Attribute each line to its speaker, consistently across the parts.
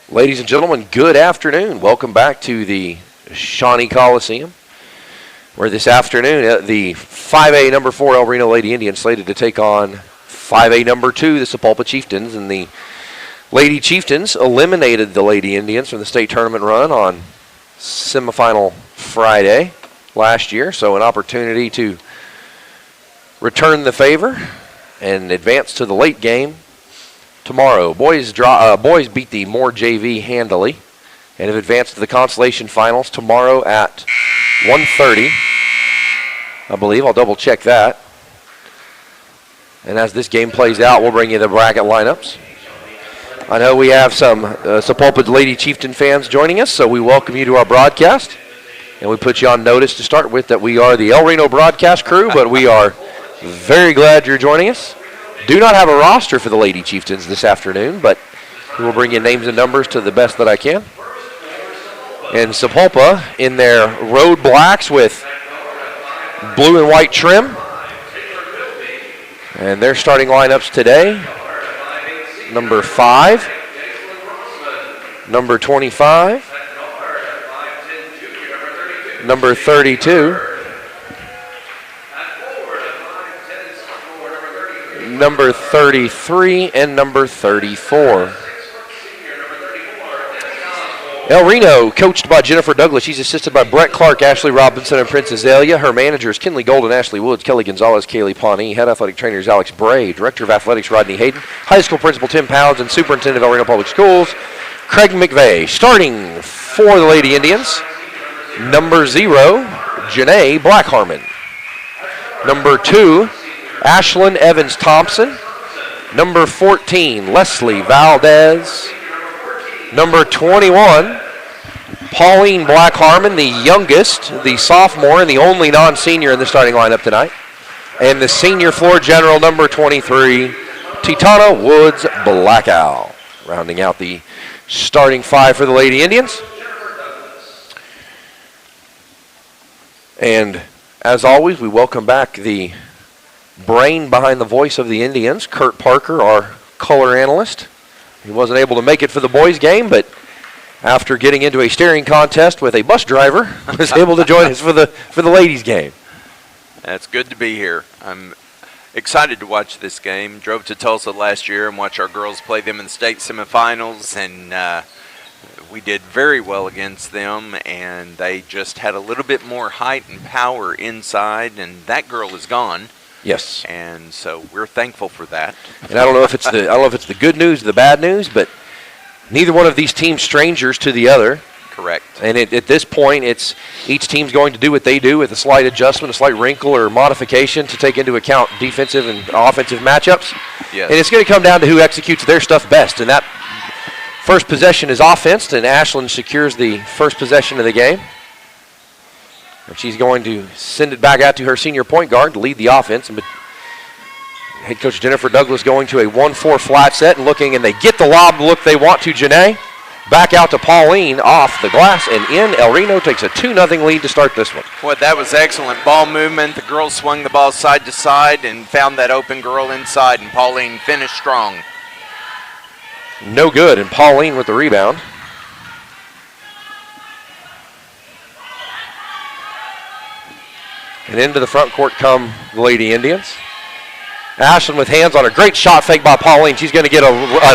Speaker 1: Ladies and gentlemen, good afternoon. Welcome back to the Shawnee Coliseum, where this afternoon the 5A number 4 El Reno Lady Indians slated to take on 5A number 2, the Sapulpa Chieftains, and the Lady Chieftains eliminated the Lady Indians from the state tournament run on semifinal Friday last year, so an opportunity to return the favor and advance to the late game tomorrow. Boys beat the Moore JV handily and have advanced to the consolation finals tomorrow at 1:30, I believe. I'll double check that. And as this game plays out, we'll bring you the bracket lineups. I know we have some Sapulpa Lady Chieftain fans joining us, so we welcome you to our broadcast. And we put you on notice to start with that we are the El Reno broadcast crew, but we are very glad you're joining us. Do not have a roster for the Lady Chieftains this afternoon, but we will bring you names and numbers to the best that I can. And Sapulpa in their road blacks with blue and white trim. And their starting lineups today: number 5, number 25, number 32, number 33, and number 34. El Reno, coached by Jennifer Douglas. She's assisted by Brett Clark, Ashley Robinson, and Prince Azalea. Her managers, Kinley Golden, Ashley Woods, Kelly Gonzalez, Kaylee Pawnee. Head athletic trainers, Alex Bray. Director of athletics, Rodney Hayden. High school principal, Tim Pounds, and superintendent of El Reno Public Schools, Craig McVeigh. Starting for the Lady Indians, number 0, Janae Blackharmon. Number 2, Ashlyn Evans-Thompson. Number 14, Leslie Valdez. Number 21, Pauline Blackharmon, the youngest, the sophomore, and the only non-senior in the starting lineup tonight. And the senior floor general, number 23, Titana Woods Blackow, rounding out the starting 5 for the Lady Indians. And as always, we welcome back the brain behind the voice of the Indians, Kurt Parker, our color analyst. He wasn't able to make it for the boys' game, but after getting into a steering contest with a bus driver, was able to join us for the ladies' game.
Speaker 2: It's good to be here. I'm excited to watch this game. Drove to Tulsa last year and watched our girls play them in the state semifinals, and we did very well against them, and they just had a little bit more height and power inside, and that girl is gone.
Speaker 1: Yes.
Speaker 2: And so we're thankful for that.
Speaker 1: And I don't know if it's the good news or the bad news, but neither one of these teams strangers to the other.
Speaker 2: Correct. And
Speaker 1: at this point, it's each team's going to do what they do with a slight adjustment, a slight wrinkle or modification to take into account defensive and offensive matchups.
Speaker 2: Yes.
Speaker 1: And it's going to come down to who executes their stuff best. And that first possession is offense, and Ashlyn secures the first possession of the game. And she's going to send it back out to her senior point guard to lead the offense. And head coach Jennifer Douglas going to a 1-4 flat set and looking, and they get the lob look they want to Janae. Back out to Pauline, off the glass and in. El Reno takes a 2-0 lead to start this one.
Speaker 2: Boy, that was excellent ball movement. The girls swung the ball side to side and found that open girl inside, and Pauline finished strong.
Speaker 1: No good, and Pauline with the rebound. And into the front court come the Lady Indians. Ashlyn with hands on a great shot fake by Pauline. She's going to get a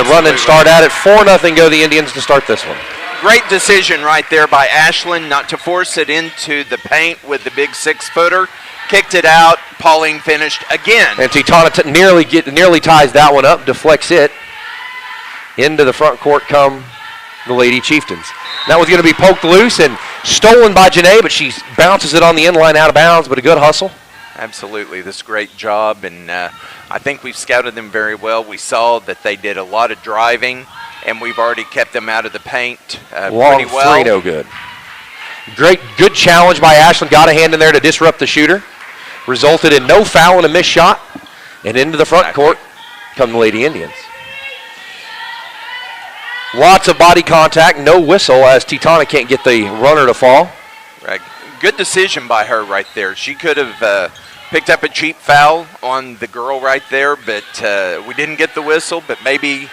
Speaker 1: run and start at it. 4-0 go the Indians to start this one.
Speaker 2: Great decision right there by Ashlyn not to force it into the paint with the big 6-footer. Kicked it out. Pauline finished again.
Speaker 1: And Titana nearly ties that one up, deflects it. Into the front court come the Lady Chieftains. That was going to be poked loose and stolen by Janae, but she bounces it on the end line out of bounds, but a good hustle.
Speaker 2: Absolutely. This is a great job, and I think we've scouted them very well. We saw that they did a lot of driving, and we've already kept them out of the paint
Speaker 1: Long
Speaker 2: pretty well.
Speaker 1: 3, no good. Good challenge by Ashlyn. Got a hand in there to disrupt the shooter. Resulted in no foul and a missed shot. And into the front court come the Lady Indians. Lots of body contact, no whistle as Titana can't get the runner to fall.
Speaker 2: Right. Good decision by her right there. She could have picked up a cheap foul on the girl right there, but we didn't get the whistle, but maybe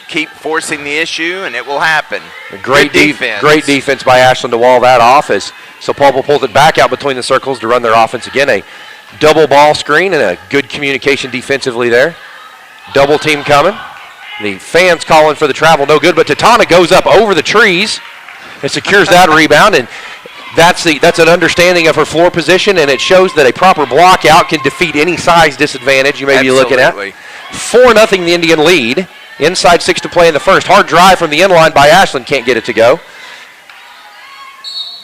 Speaker 2: keep forcing the issue, and it will happen.
Speaker 1: Great defense. Great defense by Ashland to wall that off as Sapulpa pulls it back out between the circles to run their offense again. A double ball screen and a good communication defensively there. Double team coming. The fans calling for the travel, no good, but Titana goes up over the trees and secures that rebound, and that's an understanding of her floor position, and it shows that a proper block out can defeat any size disadvantage you may be looking at. 4-0 the Indian lead. Inside 6 to play in the first. Hard drive from the inline by Ashland, can't get it to go.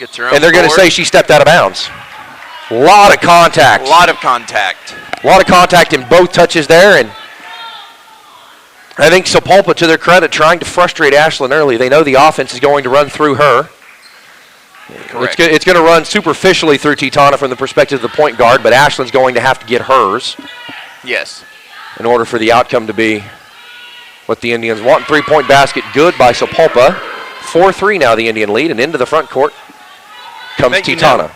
Speaker 2: Gets her own
Speaker 1: and they're going to say she stepped out of bounds. A lot of contact.
Speaker 2: A lot of contact.
Speaker 1: A lot of contact in both touches there, and I think Sapulpa, to their credit, trying to frustrate Ashland early. They know the offense is going to run through her.
Speaker 2: Correct.
Speaker 1: It's going to run superficially through Titana from the perspective of the point guard, but Ashland's going to have to get hers.
Speaker 2: Yes.
Speaker 1: In order for the outcome to be what the Indians want. 3-point basket good by Sapulpa. 4-3 now the Indian lead, and into the front court comes Titana.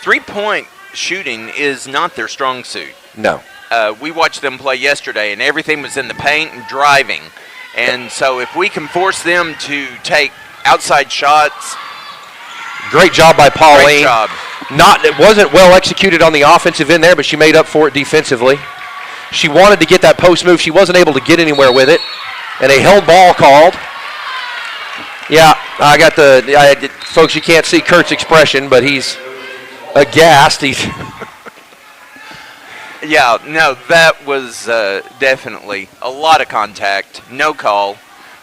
Speaker 2: 3-point shooting is not their strong suit.
Speaker 1: No.
Speaker 2: We watched them play yesterday, and everything was in the paint and driving. And so if we can force them to take outside shots.
Speaker 1: Great job by Pauline.
Speaker 2: Great job.
Speaker 1: It wasn't well executed on the offensive end there, but she made up for it defensively. She wanted to get that post move. She wasn't able to get anywhere with it. And a held ball called. Yeah, folks, you can't see Kurt's expression, but he's aghast.
Speaker 2: Yeah, no, that was definitely a lot of contact, no call.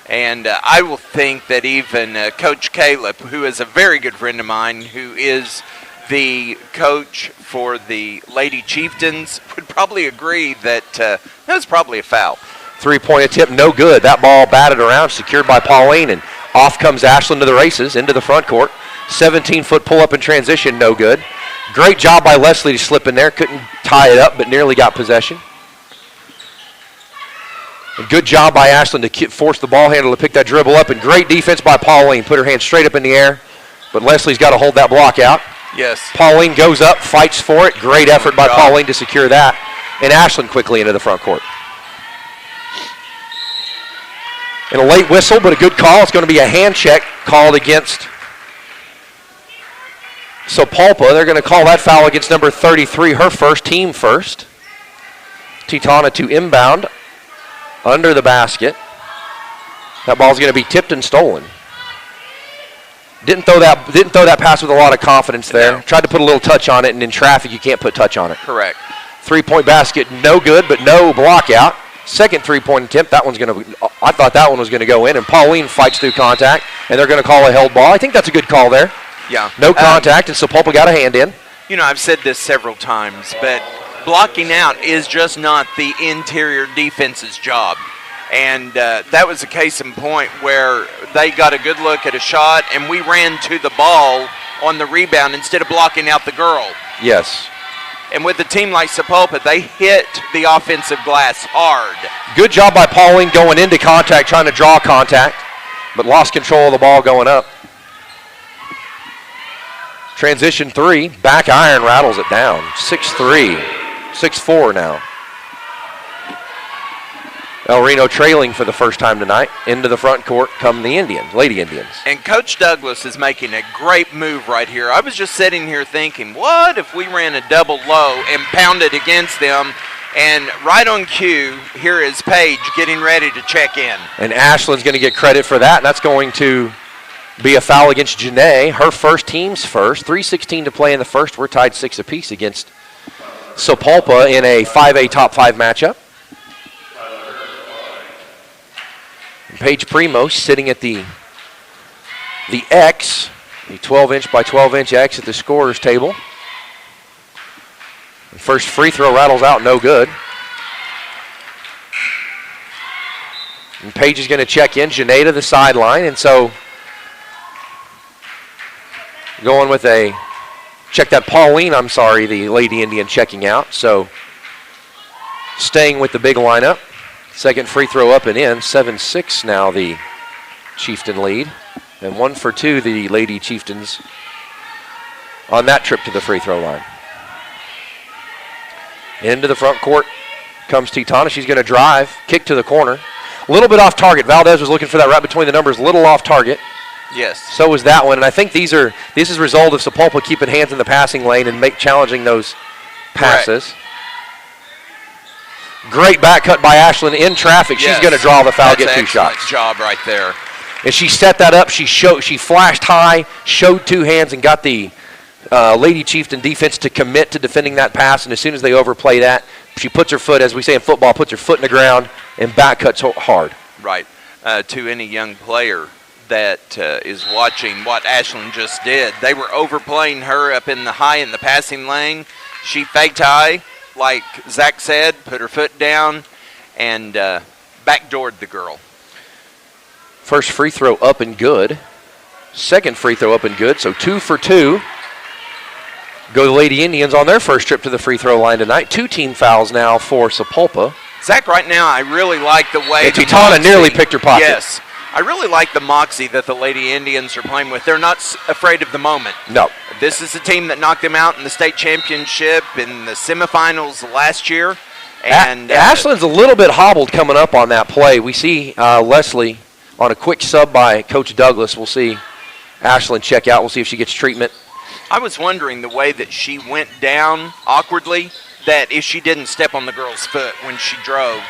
Speaker 2: And I will think that even Coach Caleb, who is a very good friend of mine, who is the coach for the Lady Chieftains, would probably agree that that was probably a foul.
Speaker 1: 3-point attempt, no good. That ball batted around, secured by Pauline, and off comes Ashland to the races, into the front court. 17-foot pull-up in transition, no good. Great job by Leslie to slip in there. Couldn't tie it up, but nearly got possession. And good job by Ashland to force the ball handler to pick that dribble up, and great defense by Pauline. Put her hand straight up in the air, but Leslie's got to hold that block out.
Speaker 2: Yes.
Speaker 1: Pauline goes up, fights for it. Great effort by Pauline to secure that. And Ashland quickly into the front court. And a late whistle, but a good call. It's going to be a hand check called against Sapulpa. They're going to call that foul against number 33, her first, team first. Titana to inbound under the basket. That ball's going to be tipped and stolen. Didn't throw that pass with a lot of confidence there.
Speaker 2: No.
Speaker 1: Tried to put a little touch on it, and in traffic you can't put touch on it.
Speaker 2: Correct.
Speaker 1: 3-point basket, no good, but no block out. Second 3-point attempt, I thought that one was going to go in, and Pauline fights through contact, and they're going to call a held ball. I think that's a good call there.
Speaker 2: Yeah.
Speaker 1: No contact, and Sapulpa got a hand in.
Speaker 2: You know, I've said this several times, but blocking out is just not the interior defense's job. And that was a case in point where they got a good look at a shot, and we ran to the ball on the rebound instead of blocking out the girl.
Speaker 1: Yes.
Speaker 2: And with a team like Sapulpa, they hit the offensive glass hard.
Speaker 1: Good job by Pauline going into contact, trying to draw contact, but lost control of the ball going up. Transition 3, back iron rattles it down. 6-3, 6-4 now. Reno trailing for the first time tonight. Into the front court come the Lady Indians.
Speaker 2: And Coach Douglas is making a great move right here. I was just sitting here thinking, what if we ran a double low and pounded against them? And right on cue, here is Paige getting ready to check in.
Speaker 1: And Ashland's going to get credit for that, and that's going to be a foul against Janae. Her first, team's first. 3:16 to play in the first. We're tied 6 apiece against Sapulpa in a 5A top 5 matchup. Paige Primos sitting at the X, the 12-inch by 12-inch X at the scorer's table. The first free throw rattles out, no good. And Paige is going to check in. Janae to the sideline, and so going with Pauline, the Lady Indian checking out. So staying with the big lineup. Second free throw up and in. 7-6 now the Chieftain lead. And 1 for 2 the Lady Chieftains on that trip to the free throw line. Into the front court comes Titana. She's going to drive, kick to the corner. A little bit off target. Valdez was looking for that right between the numbers, a little off target.
Speaker 2: Yes.
Speaker 1: So was that one, and I think this is a result of Sapulpa keeping hands in the passing lane and challenging those passes. Great back cut by Ashlyn in traffic.
Speaker 2: Yes.
Speaker 1: She's going to draw the foul,
Speaker 2: That's
Speaker 1: get 2 shots.
Speaker 2: Excellent job right there.
Speaker 1: And she set that up. She flashed high, showed 2 hands, and got the Lady Chieftain defense to commit to defending that pass. And as soon as they overplay that, she puts her foot, as we say in football, puts her foot in the ground and back cuts hard.
Speaker 2: Right. To any young player that is watching what Ashlyn just did, they were overplaying her up in the passing lane. She faked high, like Zach said, put her foot down, and backdoored the girl.
Speaker 1: First free throw up and good. Second free throw up and good, so 2 for 2. Go the Lady Indians on their first trip to the free throw line tonight. 2 team fouls now for Sapulpa.
Speaker 2: Zach, right now, I really like the way
Speaker 1: and Titana nearly picked her pocket.
Speaker 2: Yes. I really like the moxie that the Lady Indians are playing with. They're not afraid of the moment.
Speaker 1: No.
Speaker 2: This is a team that knocked them out in the state championship in the semifinals last year. And
Speaker 1: Ashlyn's a little bit hobbled coming up on that play. We see Leslie on a quick sub by Coach Douglas. We'll see Ashlyn check out. We'll see if she gets treatment.
Speaker 2: I was wondering the way that she went down awkwardly, that if she didn't step on the girl's foot when she drove.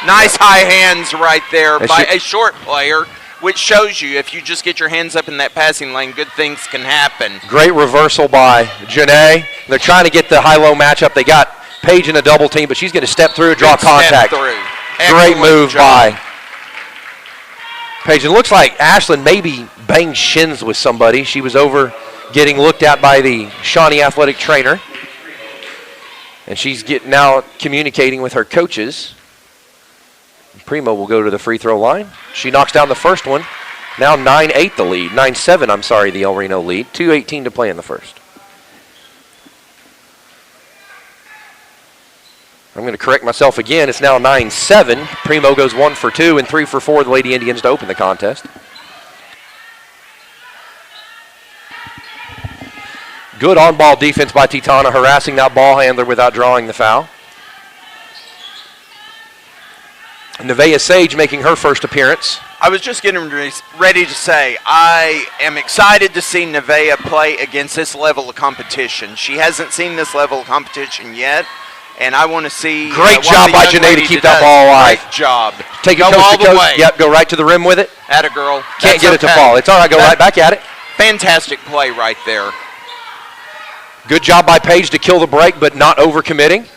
Speaker 2: Nice high hands right there by a short player, which shows you if you just get your hands up in that passing lane, good things can happen.
Speaker 1: Great reversal by Janae. They're trying to get the high-low matchup. They got Paige in a double team, but she's going to step through and draw contact. Great move by Paige. It looks like Ashlyn maybe banged shins with somebody. She was over getting looked at by the Shawnee athletic trainer. And she's now communicating with her coaches. Primo will go to the free throw line. She knocks down the first one. Now 9-8 the lead. 9-7, I'm sorry, the El Reno lead. 2:18 to play in the first. I'm going to correct myself again. It's now 9-7. Primo goes 1 for 2 and 3 for 4, the Lady Indians, to open the contest. Good on-ball defense by Titana, harassing that ball handler without drawing the foul. Nevaeh Sage making her first appearance.
Speaker 2: I was just getting ready to say, I am excited to see Nevaeh play against this level of competition. She hasn't seen this level of competition yet, and I want to see.
Speaker 1: Great job by Janae to keep that ball alive.
Speaker 2: Great job.
Speaker 1: Take it
Speaker 2: go all the way.
Speaker 1: Yep, go right to the rim with it.
Speaker 2: Atta girl.
Speaker 1: Can't get it to fall. It's all right, go right back at it.
Speaker 2: Fantastic play right there.
Speaker 1: Good job by Paige to kill the break, but not overcommitting.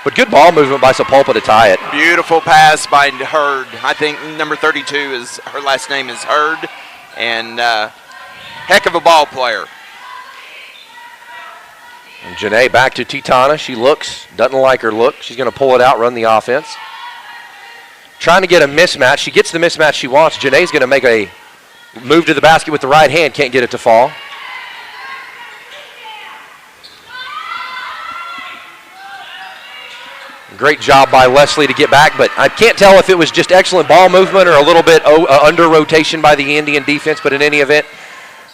Speaker 1: But good ball movement by Sapulpa to tie it.
Speaker 2: Beautiful pass by Hurd. I think number 32 is her last name is Hurd, and heck of a ball player.
Speaker 1: And Janae back to Titana. She looks, doesn't like her look. She's going to pull it out, run the offense. Trying to get a mismatch. She gets the mismatch she wants. Janae's going to make a move to the basket with the right hand. Can't get it to fall. Great job by Leslie to get back, but I can't tell if it was just excellent ball movement or a little bit under rotation by the Indian defense, but in any event,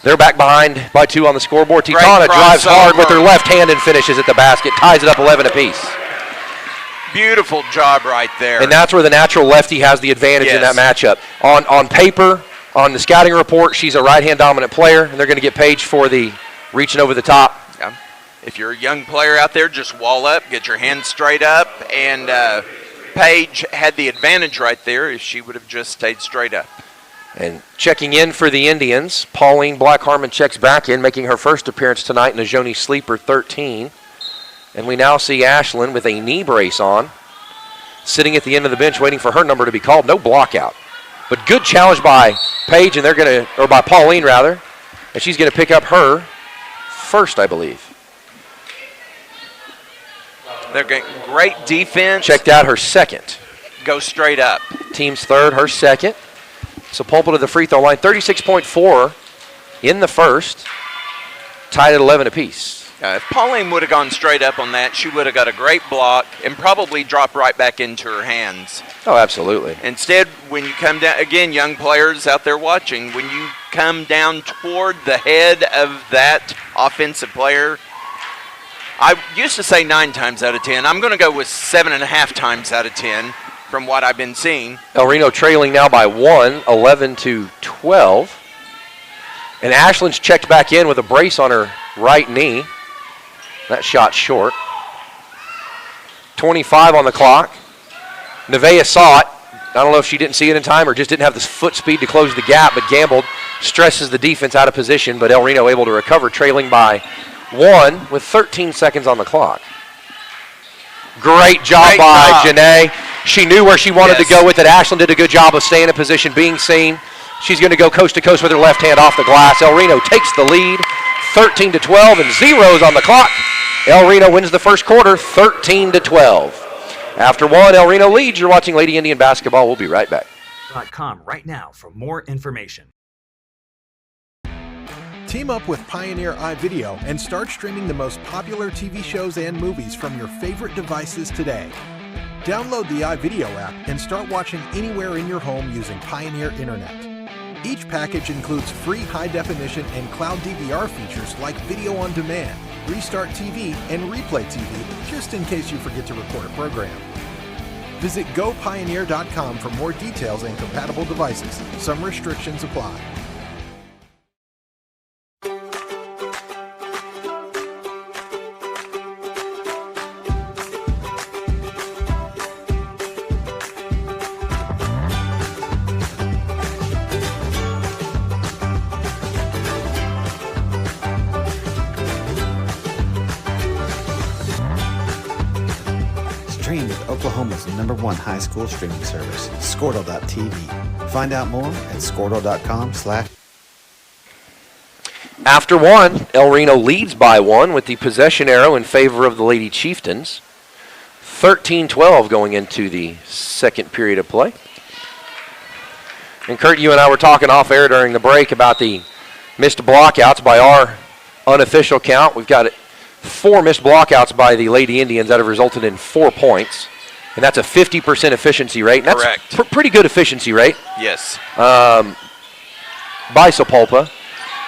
Speaker 1: they're back behind by 2 on the scoreboard. Titana drives hard with her left hand and finishes at the basket, ties it up 11 apiece.
Speaker 2: Beautiful job right there.
Speaker 1: And that's where the natural lefty has the advantage in that matchup. On paper, on the scouting report, she's a right-hand dominant player, and they're going to get Paige for the reaching over the top.
Speaker 2: Yeah. If you're a young player out there, just wall up, get your hands straight up, and Paige had the advantage right there if she would have just stayed straight up.
Speaker 1: And checking in for the Indians, Pauline Black-Harmon checks back in, making her first appearance tonight in a Joni Sleeper 13. And we now see Ashlyn with a knee brace on, sitting at the end of the bench waiting for her number to be called. No block out. But good challenge by Paige, and they're going to, or by Pauline rather, and she's going to pick up her first, I believe.
Speaker 2: They're getting great defense.
Speaker 1: Checked out her second.
Speaker 2: Go straight up.
Speaker 1: Team's third, her second. Sapulpa to the free throw line. 36.4 in the first. Tied at 11 apiece.
Speaker 2: If Pauline would have gone straight up on that, she would have got a great block and probably dropped right back into her hands.
Speaker 1: Oh, absolutely.
Speaker 2: Instead, when you come down, again, young players out there watching, when you come down toward the head of that offensive player, I used to say 9 times out of 10. I'm going to go with 7.5 times out of 10. from what I've been seeing.
Speaker 1: El Reno trailing now by 1, 11-12. And Ashland's checked back in with a brace on her right knee. That shot short. 25 on the clock. Nevaeh saw it. I don't know if she didn't see it in time or just didn't have the foot speed to close the gap, but gambled, stresses the defense out of position, but El Reno able to recover, trailing by 1 with 13 seconds on the clock. Great job by Janae. She knew where she wanted to go with it. Ashland did a good job of staying in position, being seen. She's going to go coast to coast with her left hand off the glass. El Reno takes the lead, 13-12, and zeros on the clock. El Reno wins the first quarter, 13-12. After 1, El Reno leads. You're watching Lady Indian basketball. We'll be right back.
Speaker 3: .com right now for more information.
Speaker 4: Team up with Pioneer iVideo and start streaming the most popular TV shows and movies from your favorite devices today. Download the iVideo app and start watching anywhere in your home using Pioneer Internet. Each package includes free high-definition and cloud DVR features like video on demand, Restart TV, and Replay TV, just in case you forget to record a program. Visit gopioneer.com for more details and compatible devices. Some restrictions apply.
Speaker 5: Stream with Oklahoma's #1 high school streaming service, Squirtle.tv. Find out more at Squirtle.com/.
Speaker 1: After 1, El Reno leads by 1 with the possession arrow in favor of the Lady Chieftains. 13-12 going into the second period of play. And Kurt, you and I were talking off air during the break about the missed blockouts by our unofficial count. We've got 4 missed blockouts by the Lady Indians that have resulted in 4 points. And that's a 50% efficiency rate. And that's
Speaker 2: correct.
Speaker 1: Pretty good efficiency rate.
Speaker 2: Yes.
Speaker 1: By Sapulpa.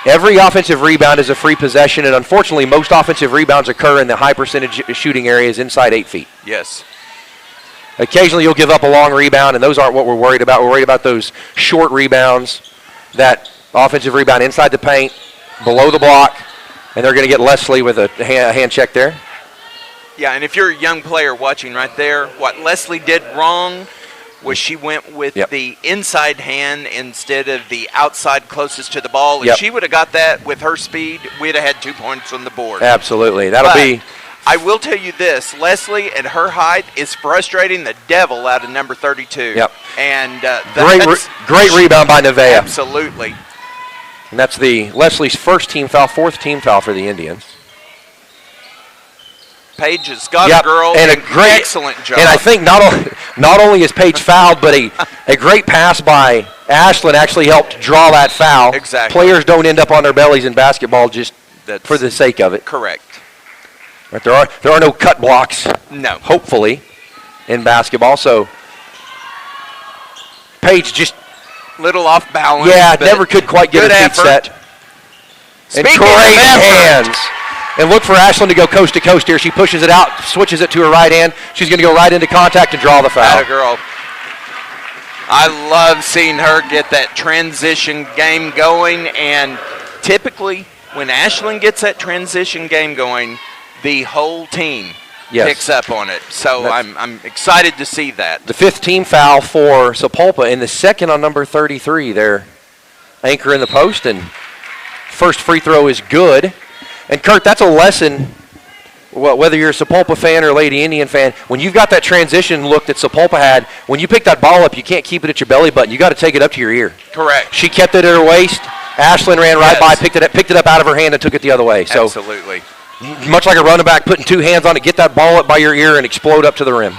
Speaker 1: Every offensive rebound is a free possession, and unfortunately most offensive rebounds occur in the high percentage shooting areas inside 8 feet.
Speaker 2: Yes.
Speaker 1: Occasionally you'll give up a long rebound, and those aren't what we're worried about. We're worried about those short rebounds, that offensive rebound inside the paint, below the block, and they're going to get Leslie with a hand check there.
Speaker 2: Yeah, and if you're a young player watching right there, what Leslie did wrong was she went with the inside hand instead of the outside closest to the ball. If she would have got that with her speed, we'd have had 2 points on the board.
Speaker 1: Absolutely. That'll be.
Speaker 2: I will tell you this, Leslie at her height is frustrating the devil out of number 32.
Speaker 1: Yep.
Speaker 2: And
Speaker 1: great rebound by Nevaeh.
Speaker 2: Absolutely.
Speaker 1: And that's Leslie's first team foul, 4th team foul for the Indians.
Speaker 2: Paige has got a girl,
Speaker 1: and
Speaker 2: excellent job.
Speaker 1: And I think not only is Paige fouled, but a great pass by Ashland actually helped draw that foul.
Speaker 2: Exactly.
Speaker 1: Players don't end up on their bellies in basketball just for the sake of it.
Speaker 2: Correct.
Speaker 1: Right, there are no cut blocks.
Speaker 2: No.
Speaker 1: Hopefully, in basketball. So Paige just
Speaker 2: little off balance.
Speaker 1: Yeah, never could quite get her feet set. And great hands. And look for Ashland to go coast to coast here. She pushes it out, switches it to her right hand. She's going to go right into contact and draw the foul.
Speaker 2: Atta girl. I love seeing her get that transition game going. And typically, when Ashland gets that transition game going, the whole team picks up on it. So I'm excited to see that.
Speaker 1: The 5th team foul for Sapulpa and the 2nd on number 33. Their anchor in the post, and first free throw is good. And Kurt, that's a lesson, whether you're a Sapulpa fan or a Lady Indian fan, when you've got that transition look that Sapulpa had, when you pick that ball up, you can't keep it at your belly button. You got to take it up to your ear.
Speaker 2: Correct.
Speaker 1: She kept it at her waist. Ashland ran right by, picked it up out of her hand, and took it the other way. So
Speaker 2: absolutely.
Speaker 1: Much like a running back, putting 2 hands on it, get that ball up by your ear and explode up to the rim.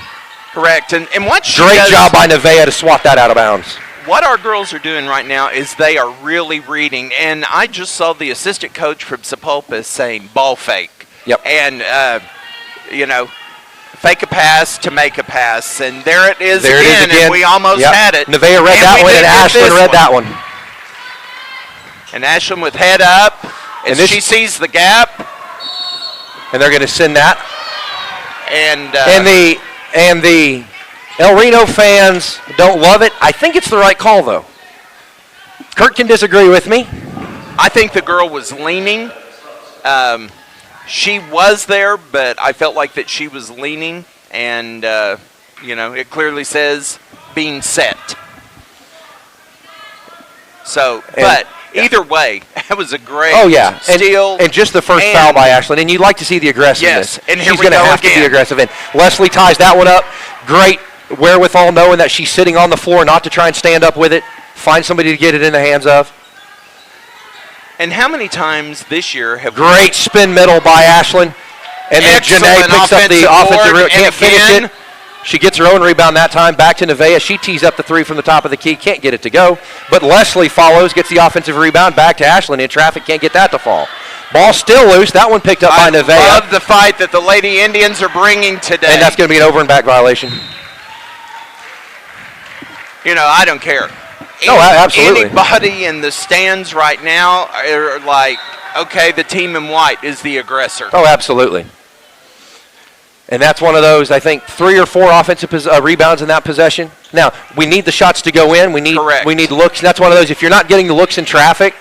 Speaker 2: Correct. And what she
Speaker 1: Great
Speaker 2: does,
Speaker 1: job by Nevaeh to swat that out of bounds.
Speaker 2: What our girls are doing right now is they are really reading. And I just saw the assistant coach from Sapulpa saying ball fake.
Speaker 1: Yep.
Speaker 2: And, fake a pass to make a pass. And there it is
Speaker 1: There
Speaker 2: again.
Speaker 1: it is again.
Speaker 2: And we almost had it.
Speaker 1: Nevaeh read that one, and Ashland read that one.
Speaker 2: And Ashland with head up. And she sees the gap.
Speaker 1: And they're going to send that.
Speaker 2: And
Speaker 1: El Reno fans don't love it. I think it's the right call, though. Kurt can disagree with me.
Speaker 2: I think the girl was leaning. She was there, but I felt like that she was leaning, and, it clearly says being set. So, but either way, that was a great steal.
Speaker 1: And just the first foul by Ashlyn. And you'd like to see the aggressiveness.
Speaker 2: Yes, and
Speaker 1: she's going to have to be aggressive. And Leslie ties that one up. Great wherewithal, knowing that she's sitting on the floor, not to try and stand up with it. Find somebody to get it in the hands of.
Speaker 2: And how many times this year have
Speaker 1: Great spin middle by Ashlyn. And then Janae picks up the offensive rebound. Can't finish it. She gets her own rebound that time. Back to Nevaeh. She tees up the three from the top of the key. Can't get it to go. But Leslie follows, gets the offensive rebound. Back to Ashlyn. In traffic, can't get that to fall. Ball still loose. That one picked up by Nevaeh.
Speaker 2: I love the fight that the Lady Indians are bringing today.
Speaker 1: And that's going to be an over and back violation.
Speaker 2: I don't care.
Speaker 1: No, absolutely.
Speaker 2: Anybody in the stands right now are like, okay, the team in white is the aggressor.
Speaker 1: Oh, absolutely. And that's one of those, I think, 3 or 4 offensive rebounds in that possession. Now, we need the shots to go in. We need looks. And that's one of those, if you're not getting the looks in traffic,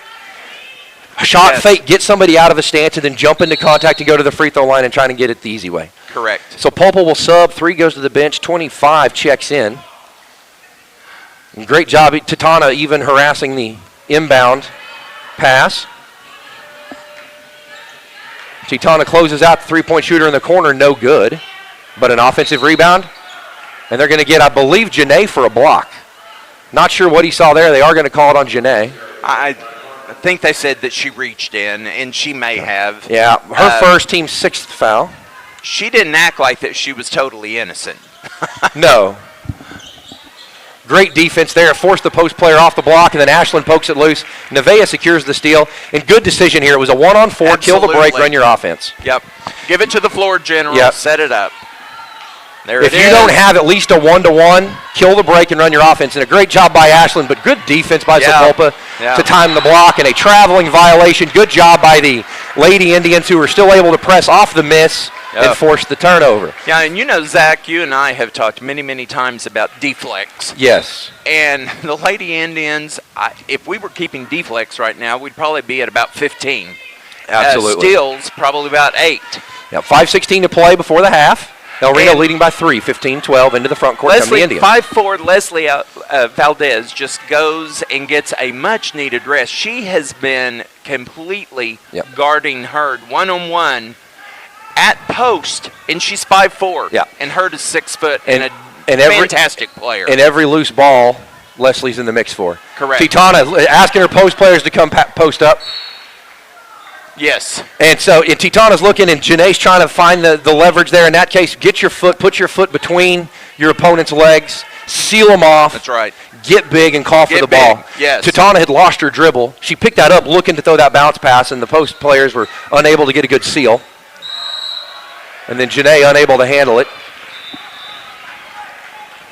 Speaker 1: shot fake, get somebody out of a stance, and then jump into contact and go to the free throw line and try to get it the easy way.
Speaker 2: Correct.
Speaker 1: So Sapulpa will sub. 3 goes to the bench. 25 checks in. And great job, Titana even harassing the inbound pass. Titana closes out the three-point shooter in the corner, no good. But an offensive rebound. And they're going to get, I believe, Janae for a block. Not sure what he saw there. They are going to call it on Janae.
Speaker 2: I think they said that she reached in, and she may have.
Speaker 1: Yeah, her first, team's 6th foul.
Speaker 2: She didn't act like that she was totally innocent.
Speaker 1: No. Great defense there. Forced the post player off the block, and then Ashlyn pokes it loose. Nevaeh secures the steal. And good decision here. It was a 1-on-4. Kill the break, run your offense.
Speaker 2: Yep. Give it to the floor general.
Speaker 1: Yep.
Speaker 2: Set it up. There
Speaker 1: if
Speaker 2: it
Speaker 1: you
Speaker 2: is.
Speaker 1: don't have at least a 1-to-1, kill the break and run your offense. And a great job by Ashlyn, but good defense by Sapulpa to time the block. And a traveling violation. Good job by the Lady Indians, who were still able to press off the miss and force the turnover.
Speaker 2: Yeah, and Zach, you and I have talked many, many times about deflects.
Speaker 1: Yes.
Speaker 2: And the Lady Indians, if we were keeping deflects right now, we'd probably be at about 15.
Speaker 1: Absolutely.
Speaker 2: Steals, probably about 8.
Speaker 1: Yeah, 5:16 to play before the half. El Reno leading by 3, 15-12 into the front court.
Speaker 2: Leslie,
Speaker 1: come the Indians.
Speaker 2: 5'4", Leslie Valdez just goes and gets a much-needed rest. She has been completely guarding Hurd one-on-one at post, and she's 5'4".
Speaker 1: Yeah.
Speaker 2: And Hurd is 6 foot and a fantastic player.
Speaker 1: And every loose ball, Leslie's in the mix for.
Speaker 2: Correct.
Speaker 1: Titana asking her post players to come post up.
Speaker 2: Yes.
Speaker 1: And so Titana's looking, and Janae's trying to find the leverage there. In that case, put your foot between your opponent's legs, seal them off.
Speaker 2: That's right.
Speaker 1: Get big and call for the ball.
Speaker 2: Yes.
Speaker 1: Titana had lost her dribble. She picked that up looking to throw that bounce pass, and the post players were unable to get a good seal. And then Janae unable to handle it.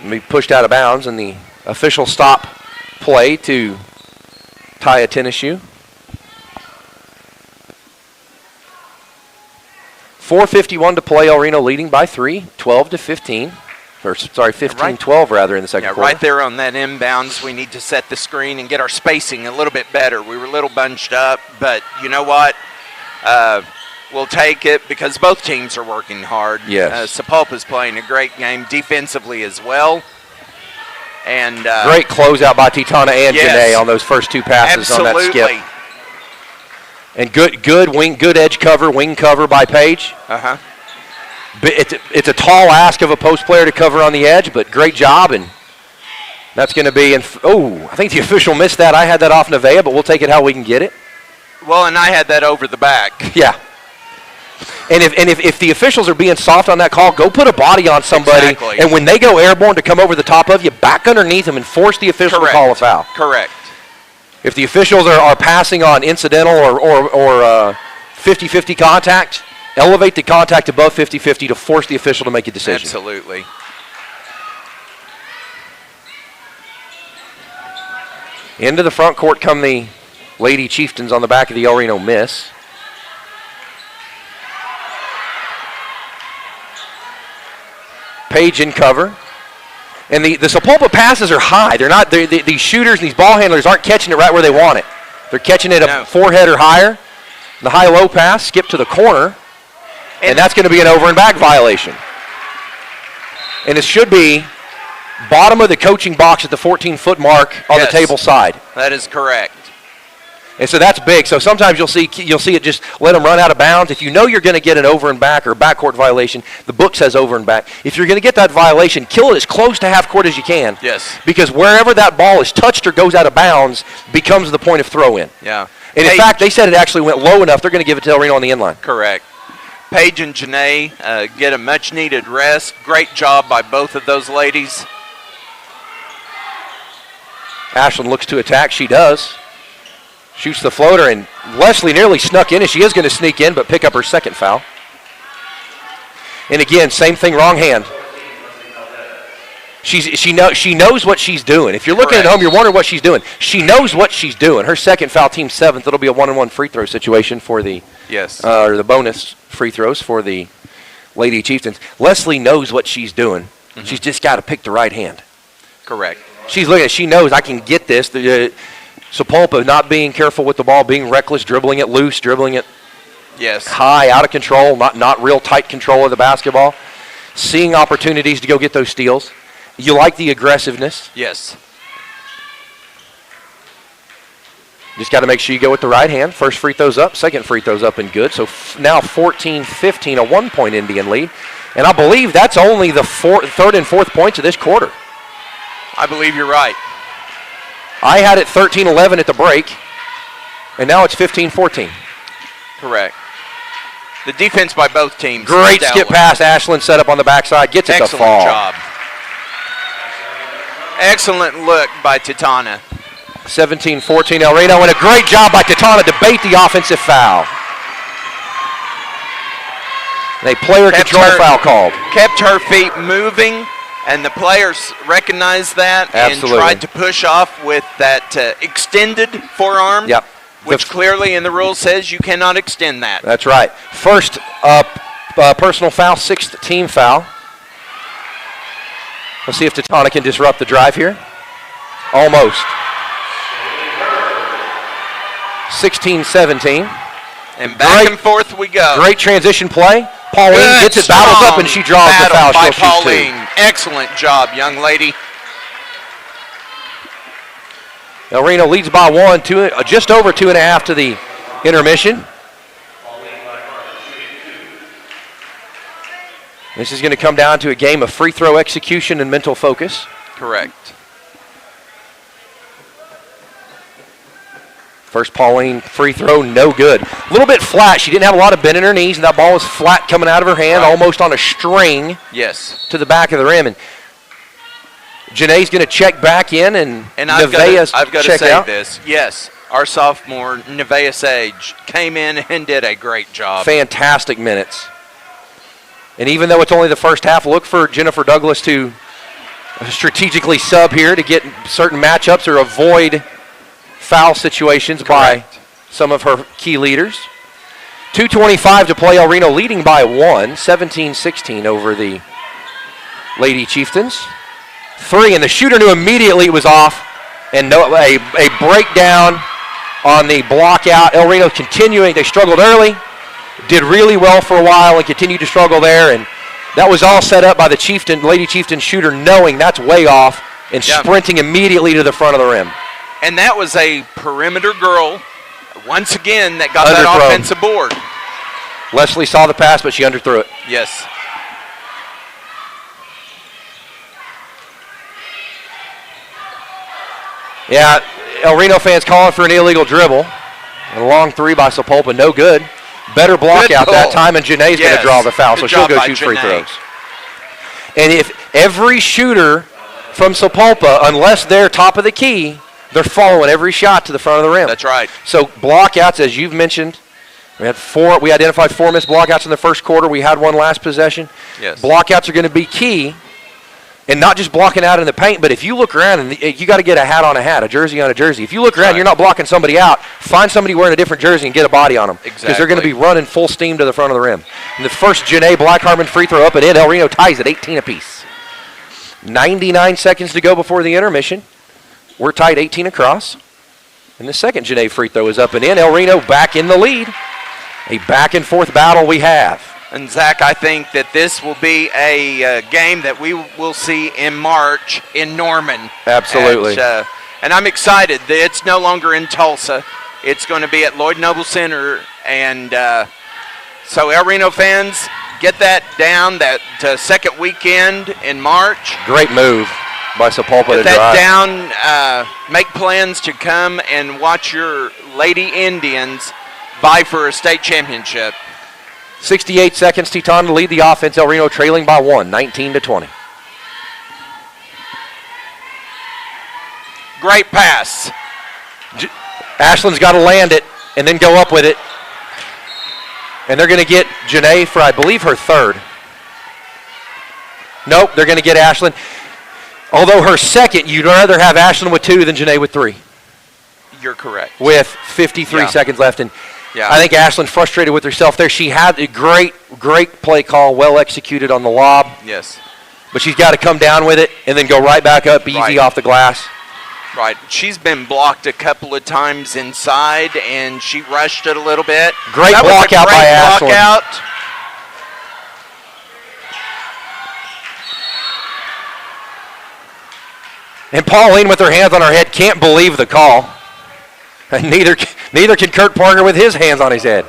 Speaker 1: And be pushed out of bounds, and the official stop play to tie a tennis shoe. 4:51 to play. El Reno leading by 3, 12-15. 15-12 rather in the second quarter.
Speaker 2: Right there on that inbounds, we need to set the screen and get our spacing a little bit better. We were a little bunched up, but you know what? We'll take it because both teams are working hard.
Speaker 1: Yes.
Speaker 2: Sapulpa's playing a great game defensively as well. And
Speaker 1: great closeout by Titana and Janae on those first 2 passes on that skip. And good edge cover, wing cover by Paige.
Speaker 2: Uh-huh.
Speaker 1: It's a tall ask of a post player to cover on the edge, but great job, and that's going to be. I think the official missed that. I had that off Nevaeh, but we'll take it how we can get it.
Speaker 2: Well, and I had that over the back.
Speaker 1: Yeah. And if the officials are being soft on that call, go put a body on somebody.
Speaker 2: Exactly.
Speaker 1: And when they go airborne to come over the top of you, back underneath them and force the official to call a foul.
Speaker 2: Correct.
Speaker 1: If the officials are passing on incidental or 50-50 contact, elevate the contact above 50-50 to force the official to make a decision.
Speaker 2: Absolutely.
Speaker 1: Into the front court come the Lady Chieftains on the back of the El Reno miss. Paige in cover. And the Sapulpa passes are high. These shooters and these ball handlers aren't catching it right where they want it. They're catching it a forehead or higher. The high-low pass, skip to the corner, and that's going to be an over and back violation. And it should be bottom of the coaching box at the 14-foot mark on the table side.
Speaker 2: That is correct.
Speaker 1: And so that's big. So sometimes you'll see it just let them run out of bounds. If you know you're going to get an over and back or backcourt violation, the book says over and back. If you're going to get that violation, kill it as close to half court as you can.
Speaker 2: Yes.
Speaker 1: Because wherever that ball is touched or goes out of bounds becomes the point of throw in.
Speaker 2: Yeah.
Speaker 1: And in fact, they said it actually went low enough, they're going to give it to El Reno on the inline.
Speaker 2: Correct. Paige and Janae get a much-needed rest. Great job by both of those ladies.
Speaker 1: Ashland looks to attack. She does. Shoots the floater, and Leslie nearly snuck in, and she is going to sneak in, but pick up her second foul. And again, same thing, wrong hand. She knows what she's doing. If you're looking at home, you're wondering what she's doing. She knows what she's doing. Her second foul, team 7th. It'll be a 1-on-1 free throw situation for the or the bonus free throws for the Lady Chieftains. Leslie knows what she's doing. Mm-hmm. She's just got to pick the right hand.
Speaker 2: Correct.
Speaker 1: She's looking at. She knows I can get this. Sapulpa not being careful with the ball, being reckless, dribbling it loose, dribbling it high, out of control, not real tight control of the basketball. Seeing opportunities to go get those steals. You like the aggressiveness.
Speaker 2: Yes.
Speaker 1: Just got to make sure you go with the right hand. First free throw's up, second free throw's up and good. So now 14-15, a 1-point Indian lead. And I believe that's only the third and fourth points of this quarter.
Speaker 2: I believe you're right.
Speaker 1: I had it 13-11 at the break, and now it's 15-14.
Speaker 2: Correct. The defense by both teams.
Speaker 1: Great skip pass. Ashland set up on the backside. Gets it to fall.
Speaker 2: Excellent job. Excellent look by Titana.
Speaker 1: 17-14 El Reno, and a great job by Titana to bait the offensive foul. A player control foul called.
Speaker 2: Kept her feet moving, and the players recognized that and tried to push off with that extended forearm, which clearly in the rule says you cannot extend that.
Speaker 1: That's right. First personal foul, 6th team foul. Let's see if Titana can disrupt the drive here. Almost. 16-17.
Speaker 2: And back and forth we go.
Speaker 1: Great transition play. Pauline gets it, battles up, and she draws the foul.
Speaker 2: By Pauline. Excellent job, young lady.
Speaker 1: El Reno leads by 1, just over 2.5 to the intermission. This is going to come down to a game of free throw execution and mental focus.
Speaker 2: Correct.
Speaker 1: First Pauline free throw, no good. A little bit flat. She didn't have a lot of bend in her knees, and that ball was flat coming out of her hand, almost on a string to the back of the rim. And Janae's going to check back in, and Nevaeh's
Speaker 2: I've got to say this. Yes, our sophomore, Nevaeh Sage, came in and did a great job.
Speaker 1: Fantastic minutes. And even though it's only the first half, look for Jennifer Douglas to strategically sub here to get certain matchups or avoid foul situations by some of her key leaders. 2:25 to play. El Reno leading by 1, 17-16 over the Lady Chieftains. 3, and the shooter knew immediately it was off, and a breakdown on the block out. El Reno continuing. They struggled early, did really well for a while, and continued to struggle there. And that was all set up by the Lady Chieftain shooter, knowing that's way off and sprinting immediately to the front of the rim.
Speaker 2: And that was a perimeter girl, once again, that got that offensive board.
Speaker 1: Leslie saw the pass, but she underthrew it.
Speaker 2: Yes.
Speaker 1: Yeah, El Reno fans calling for an illegal dribble. A long 3 by Sapulpa, no good. Better block out that time, and Janae's going to draw the foul, so she'll go shoot free throws. And if every shooter from Sapulpa, unless they're top of the key, they're following every shot to the front of the rim.
Speaker 2: That's right.
Speaker 1: So blockouts, as you've mentioned, we identified 4 missed blockouts in the first quarter. We had 1 last possession.
Speaker 2: Yes.
Speaker 1: Blockouts are going to be key, and not just blocking out in the paint, but if you look around, and you got to get a hat on a hat, a jersey on a jersey. If you look around, you're not blocking somebody out. Find somebody wearing a different jersey and get a body on them.
Speaker 2: Exactly.
Speaker 1: Because they're going to be running full steam to the front of the rim. And the first Janae Blackharmon free throw up and in. El Reno ties at 18 apiece. 99 seconds to go before the intermission. We're tied 18 across. And the second Janae free throw is up and in. El Reno back in the lead. A back and forth battle we have.
Speaker 2: And Zach, I think that this will be a game that we will see in March in Norman.
Speaker 1: Absolutely.
Speaker 2: And I'm excited that it's no longer in Tulsa. It's going to be at Lloyd Noble Center. And so El Reno fans, get that down, that second weekend in March.
Speaker 1: Great move by Sapulpa to
Speaker 2: Get that
Speaker 1: drive.
Speaker 2: down, make plans to come and watch your Lady Indians vie for a state championship.
Speaker 1: 68 seconds, Teton to lead the offense. El Reno trailing by 1, 19-20.
Speaker 2: Great pass.
Speaker 1: Ashland's got to land it and then go up with it. And they're going to get Janae for, I believe, her third. Nope, they're going to get Ashland. Although her second, you'd rather have Ashland with 2 than Janae with 3.
Speaker 2: You're correct.
Speaker 1: With 53 seconds left. And
Speaker 2: yeah.
Speaker 1: I think Ashland frustrated with herself there. She had a great play call, well executed on the lob.
Speaker 2: Yes.
Speaker 1: But she's got to come down with it and then go right back up easy off the glass.
Speaker 2: Right. She's been blocked a couple of times inside, and she rushed it a little bit.
Speaker 1: Great block out by Ashland. And Pauline with her hands on her head can't believe the call. And neither can Kurt Parker with his hands on his head.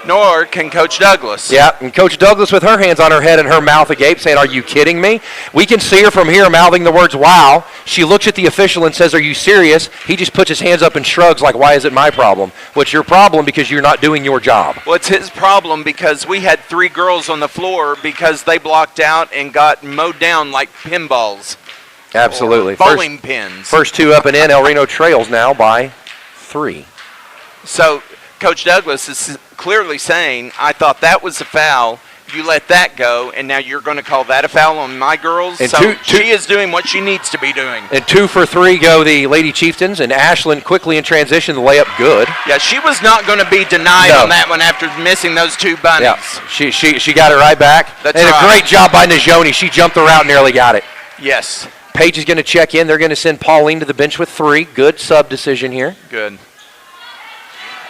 Speaker 2: Nor can Coach Douglas.
Speaker 1: Yeah, and Coach Douglas with her hands on her head and her mouth agape saying, "Are you kidding me?" We can see her from here mouthing the words, "Wow." She looks at the official and says, "Are you serious?" He just puts his hands up and shrugs like, "Why is it my problem?" Well, it's your problem because you're not doing your job.
Speaker 2: Well, it's his problem because we had 3 girls on the floor because they blocked out and got mowed down like pinballs.
Speaker 1: Absolutely.
Speaker 2: Bowling pins.
Speaker 1: First 2 up and in. El Reno trails now by 3.
Speaker 2: So Coach Douglas is clearly saying, I thought that was a foul. You let that go, and now you're going to call that a foul on my girls?
Speaker 1: And
Speaker 2: so she is doing what she needs to be doing.
Speaker 1: And 2 for 3 go the Lady Chieftains, and Ashland quickly in transition, the layup good.
Speaker 2: Yeah, she was not going to be denied on that one after missing those 2 bunnies.
Speaker 1: Yeah, she got it right back.
Speaker 2: That's
Speaker 1: and
Speaker 2: right.
Speaker 1: A great job by Najoni. She jumped the route and nearly got it.
Speaker 2: Yes.
Speaker 1: Paige is going to check in. They're going to send Pauline to the bench with 3. Good sub decision here.
Speaker 2: Good.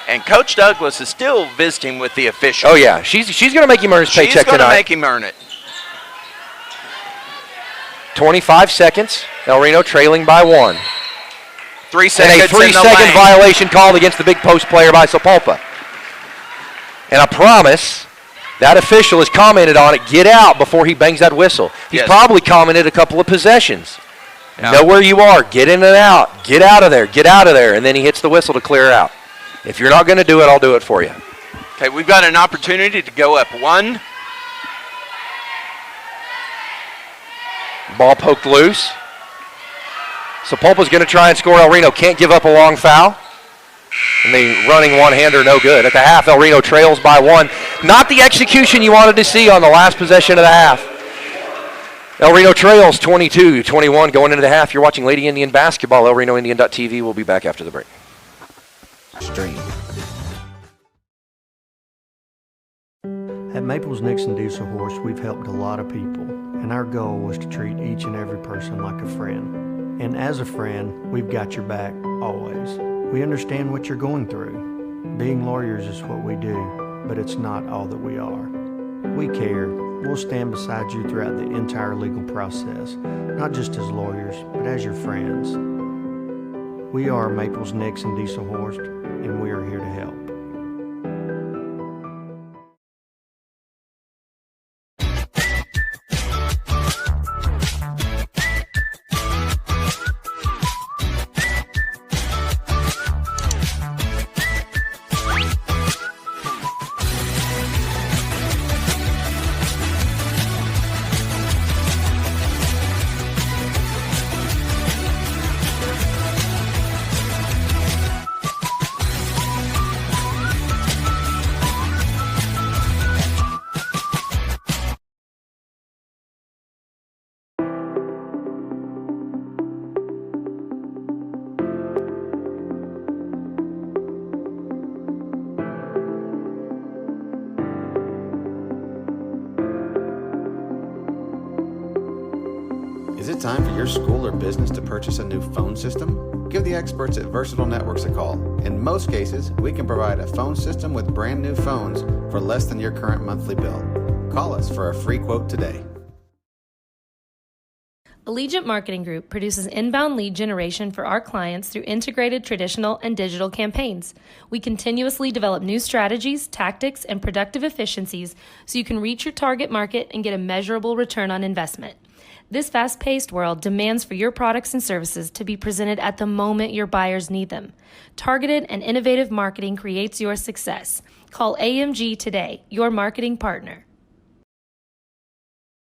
Speaker 2: And Coach Douglas is still visiting with the officials.
Speaker 1: Oh, yeah. She's going to make him earn his paycheck tonight.
Speaker 2: She's going to make him earn it.
Speaker 1: 25 seconds. El Reno trailing by 1.
Speaker 2: 3 seconds.
Speaker 1: And a 3-second violation called against the big post player by Sapulpa. And I promise that official has commented on it. Get out before he bangs that whistle. He's probably commented a couple of possessions. Yeah. Know where you are. Get in and out. Get out of there. Get out of there. And then he hits the whistle to clear out. If you're not going to do it, I'll do it for you.
Speaker 2: Okay, we've got an opportunity to go up 1.
Speaker 1: Ball poked loose. Sapulpa's going to try and score. El Reno can't give up a long foul. And the running one-hander, no good. At the half, El Reno trails by 1. Not the execution you wanted to see on the last possession of the half. El Reno trails 22-21 going into the half. You're watching Lady Indian basketball. ElRenoIndian.tv. We'll be back after the break.
Speaker 5: Stream.
Speaker 6: At Maples Nixon Diesel Horse, we've helped a lot of people, and our goal was to treat each and every person like a friend. And as a friend, we've got your back always. We understand what you're going through. Being lawyers is what we do, but it's not all that we are. We care. We'll stand beside you throughout the entire legal process, not just as lawyers, but as your friends. We are Maples Nixon Diesel Horse, and we are here to help.
Speaker 5: it time for your school or business to purchase a new phone system? Give the experts at Versatile Networks a call. In most cases, we can provide a phone system with brand new phones for less than your current monthly bill. Call us for a free quote today.
Speaker 7: Allegiant Marketing Group produces inbound lead generation for our clients through integrated traditional and digital campaigns. We continuously develop new strategies, tactics, and productive efficiencies so you can reach your target market and get a measurable return on investment. This fast-paced world demands for your products and services to be presented at the moment your buyers need them. Targeted and innovative marketing creates your success. Call AMG today, your marketing partner.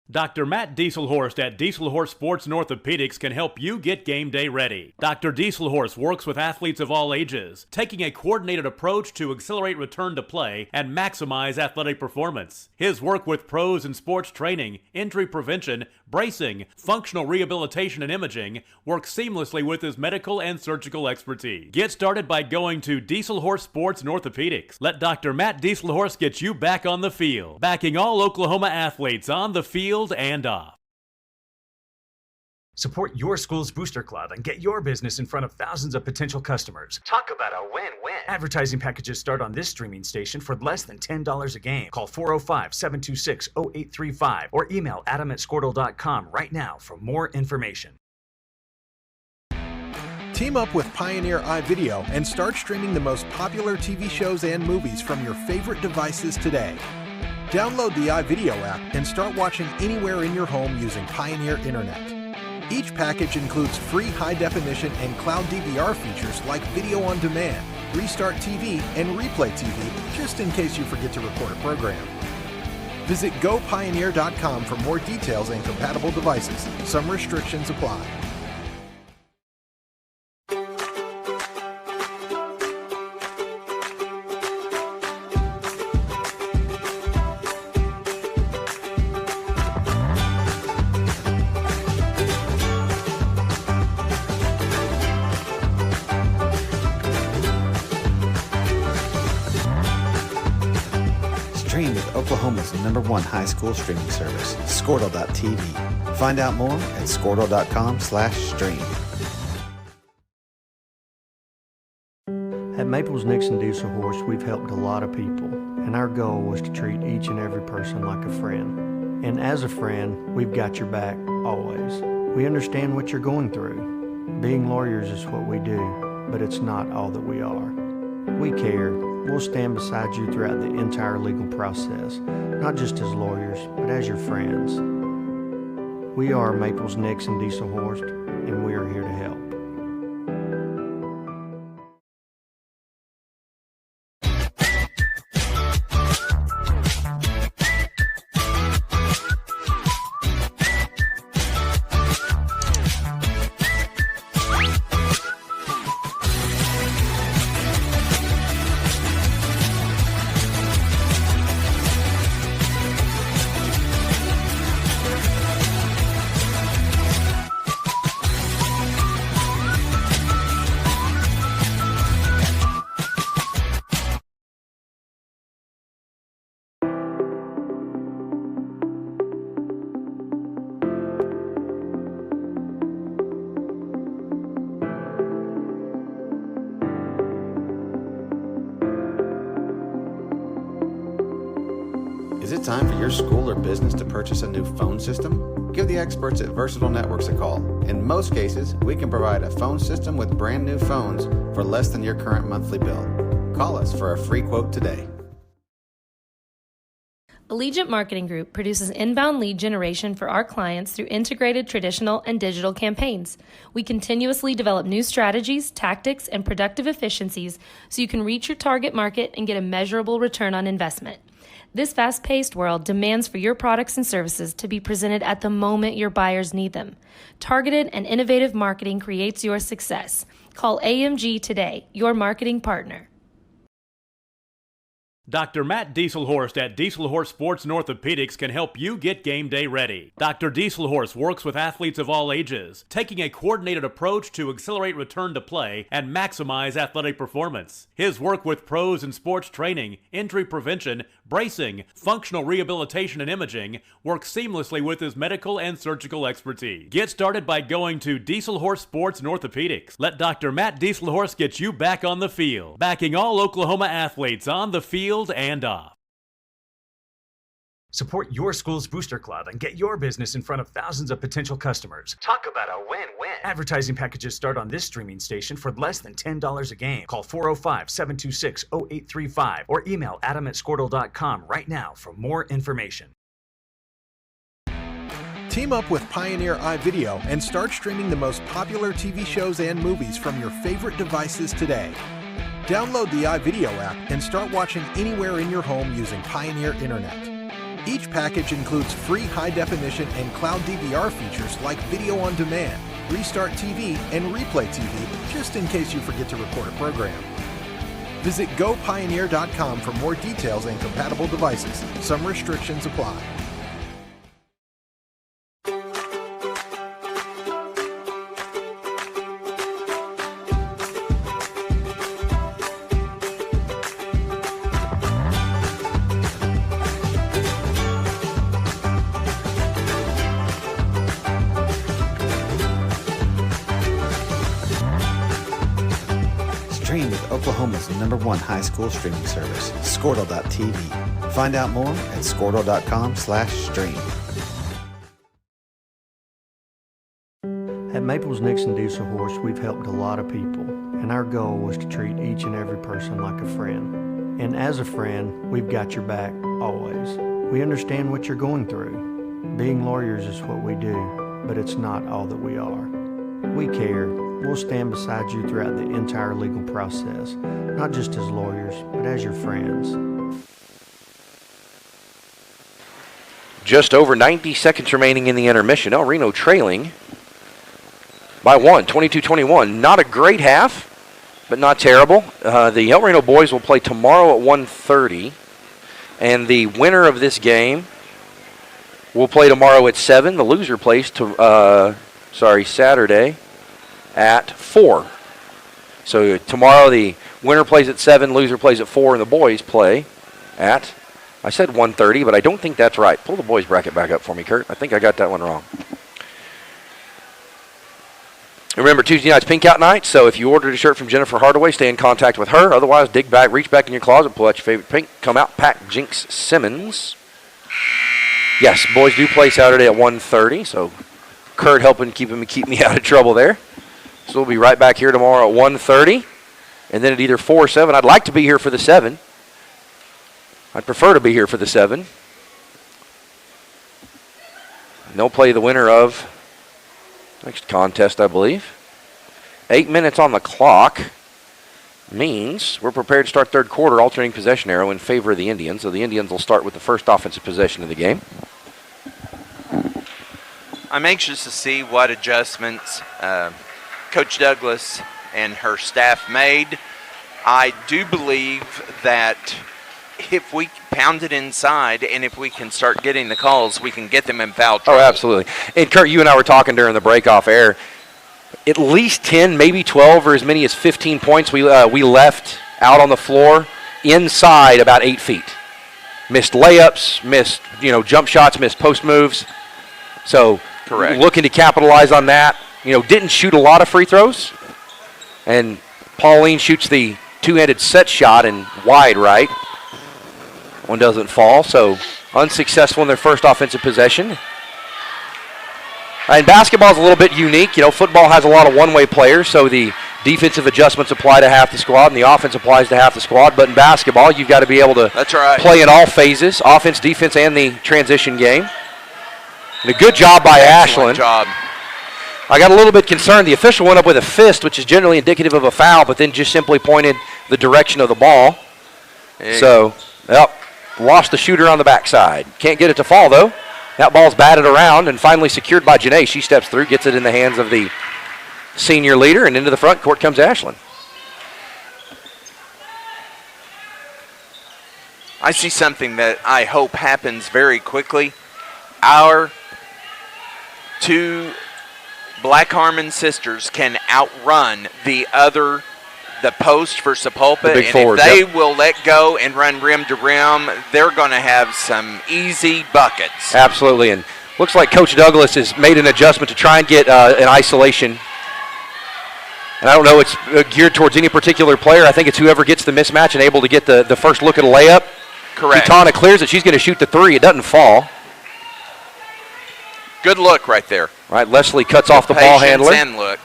Speaker 8: Dr. Matt Dieselhorst at Dieselhorst Sports and Orthopedics can help you get game day ready. Dr. Dieselhorst works with athletes of all ages, taking a coordinated approach to accelerate return to play and maximize athletic performance. His work with pros in sports training, injury prevention, bracing, functional rehabilitation, and imaging works seamlessly with his medical and surgical expertise. Get started by going to Dieselhorst Sports and Orthopedics. Let Dr. Matt Dieselhorst get you back on the field, backing all Oklahoma athletes on the field and off.
Speaker 3: Support your school's booster club and get your business in front of thousands of potential customers. Talk about a win-win. Advertising packages start on this streaming station for less than $10 a game. Call 405-726-0835 or email adam@squirtle.com right now for more information.
Speaker 4: Team up with Pioneer iVideo and start streaming the most popular TV shows and movies from your favorite devices today. Download the iVideo app and start watching anywhere in your home using Pioneer Internet. Each package includes free high-definition and cloud DVR features like video on demand, Restart TV, and Replay TV, just in case you forget to record a program. Visit gopioneer.com for more details and compatible devices. Some restrictions apply.
Speaker 5: Stream with Oklahoma's #1 high school streaming service, Squirtle.tv. Find out more at squirtle.com/stream.
Speaker 6: At Maples Nixon Diesel Horse, we've helped a lot of people, and our goal was to treat each and every person like a friend. And as a friend, we've got your back always. We understand what you're going through. Being lawyers is what we do, but it's not all that we are. We care. We'll stand beside you throughout the entire legal process, not just as lawyers, but as your friends. We are Maples Nixon Diesel Horse, and we are here to help.
Speaker 5: Is it time for your school or business to purchase a new phone system? Give the experts at Versatile Networks a call. In most cases, we can provide a phone system with brand new phones for less than your current monthly bill. Call us for a free quote today.
Speaker 7: Allegiant Marketing Group produces inbound lead generation for our clients through integrated traditional and digital campaigns. We continuously develop new strategies, tactics, and productive efficiencies so you can reach your target market and get a measurable return on investment. This fast-paced world demands for your products and services to be presented at the moment your buyers need them. Targeted and innovative marketing creates your success. Call AMG today, your marketing partner.
Speaker 8: Dr. Matt Dieselhorst at Dieselhorst Sports and Orthopedics can help you get game day ready. Dr. Dieselhorst works with athletes of all ages, taking a coordinated approach to accelerate return to play and maximize athletic performance. His work with pros in sports training, injury prevention, bracing, functional rehabilitation, and imaging work seamlessly with his medical and surgical expertise. Get started by going to Diesel Horse Sports and Orthopedics. Let Dr. Matt Dieselhorse get you back on the field, backing all Oklahoma athletes on the field and off.
Speaker 3: Support your school's booster club and get your business in front of thousands of potential customers. Talk about a win-win. Advertising packages start on this streaming station for less than $10 a game. Call 405-726-0835 or email adam@squirtle.com right now for more information.
Speaker 4: Team up with Pioneer iVideo and start streaming the most popular TV shows and movies from your favorite devices today. Download the iVideo app and start watching anywhere in your home using Pioneer Internet. Each package includes free high-definition and cloud DVR features like video on demand, Restart TV, and Replay TV, just in case you forget to record a program. Visit gopioneer.com for more details and compatible devices. Some restrictions apply.
Speaker 5: Stream with Oklahoma's #1 high school streaming service, Squirtle.tv. Find out more at Squirtle.com/stream.
Speaker 6: At Maples Nixon Diesel Horse, we've helped a lot of people, and our goal was to treat each and every person like a friend. And as a friend, we've got your back always. We understand what you're going through. Being lawyers is what we do, but it's not all that we are. We care. We'll stand beside you throughout the entire legal process, not just as lawyers, but as your friends.
Speaker 1: Just over 90 seconds remaining in the intermission. El Reno trailing by 1, 22-21. Not a great half, but not terrible. The El Reno boys will play tomorrow at 1:30, and the winner of this game will play tomorrow at 7. The loser plays Saturday at 4. So tomorrow the winner plays at 7, loser plays at 4, and the boys play at, I said 1:30, but I don't think that's right. Pull the boys bracket back up for me, Kurt. I think I got that one wrong. Remember, Tuesday night's Pink Out night, so if you ordered a shirt from Jennifer Hardaway, stay in contact with her. Otherwise, dig back, reach back in your closet, pull out your favorite pink, come out, pack Jinx Simmons. Yes, boys do play Saturday at 1:30, so Kurt helping keep me out of trouble there. So we'll be right back here tomorrow at 1:30, and then at either 4 or 7. I'd like to be here for the 7. I'd prefer to be here for the 7. And they'll play the winner of next contest, I believe. 8 minutes on the clock means we're prepared to start third quarter, alternating possession arrow in favor of the Indians. So the Indians will start with the first offensive possession of the game.
Speaker 2: I'm anxious to see what adjustments Coach Douglas and her staff made. I do believe that if we pound it inside and if we can start getting the calls, we can get them in foul trouble.
Speaker 1: Oh, absolutely. And Kurt, you and I were talking during the break off air. At least 10, maybe 12, or as many as 15 points we left out on the floor inside about 8 feet. Missed layups, missed jump shots, missed post moves. So
Speaker 2: correct.
Speaker 1: Looking to capitalize on that. Didn't shoot a lot of free throws. And Pauline shoots the two-handed set shot in wide right. One doesn't fall, so unsuccessful in their first offensive possession. And basketball is a little bit unique. Football has a lot of one-way players, so the defensive adjustments apply to half the squad, and the offense applies to half the squad. But in basketball, you've got to be able to play in all phases, offense, defense, and the transition game. And a good job by Ashland.
Speaker 2: Job.
Speaker 1: I got a little bit concerned. The official went up with a fist, which is generally indicative of a foul, but then just simply pointed the direction of the ball.
Speaker 2: Hey.
Speaker 1: So, lost the shooter on the backside. Can't get it to fall, though. That ball's batted around and finally secured by Janae. She steps through, gets it in the hands of the senior leader, and into the front court comes Ashland.
Speaker 2: I see something that I hope happens very quickly. Our two Black Harmon sisters can outrun the other the post for Sapulpa.
Speaker 1: The big
Speaker 2: and
Speaker 1: forward,
Speaker 2: if they
Speaker 1: yep.
Speaker 2: will let go and run rim to rim, they're going to have some easy buckets.
Speaker 1: Absolutely, and looks like Coach Douglas has made an adjustment to try and get an isolation. And I don't know it's geared towards any particular player. I think it's whoever gets the mismatch and able to get the first look at a layup.
Speaker 2: Correct.
Speaker 1: Kitana clears it. She's going to shoot the three. It doesn't fall.
Speaker 2: Good look right there.
Speaker 1: Right, Leslie cuts off the ball handler.
Speaker 2: And look.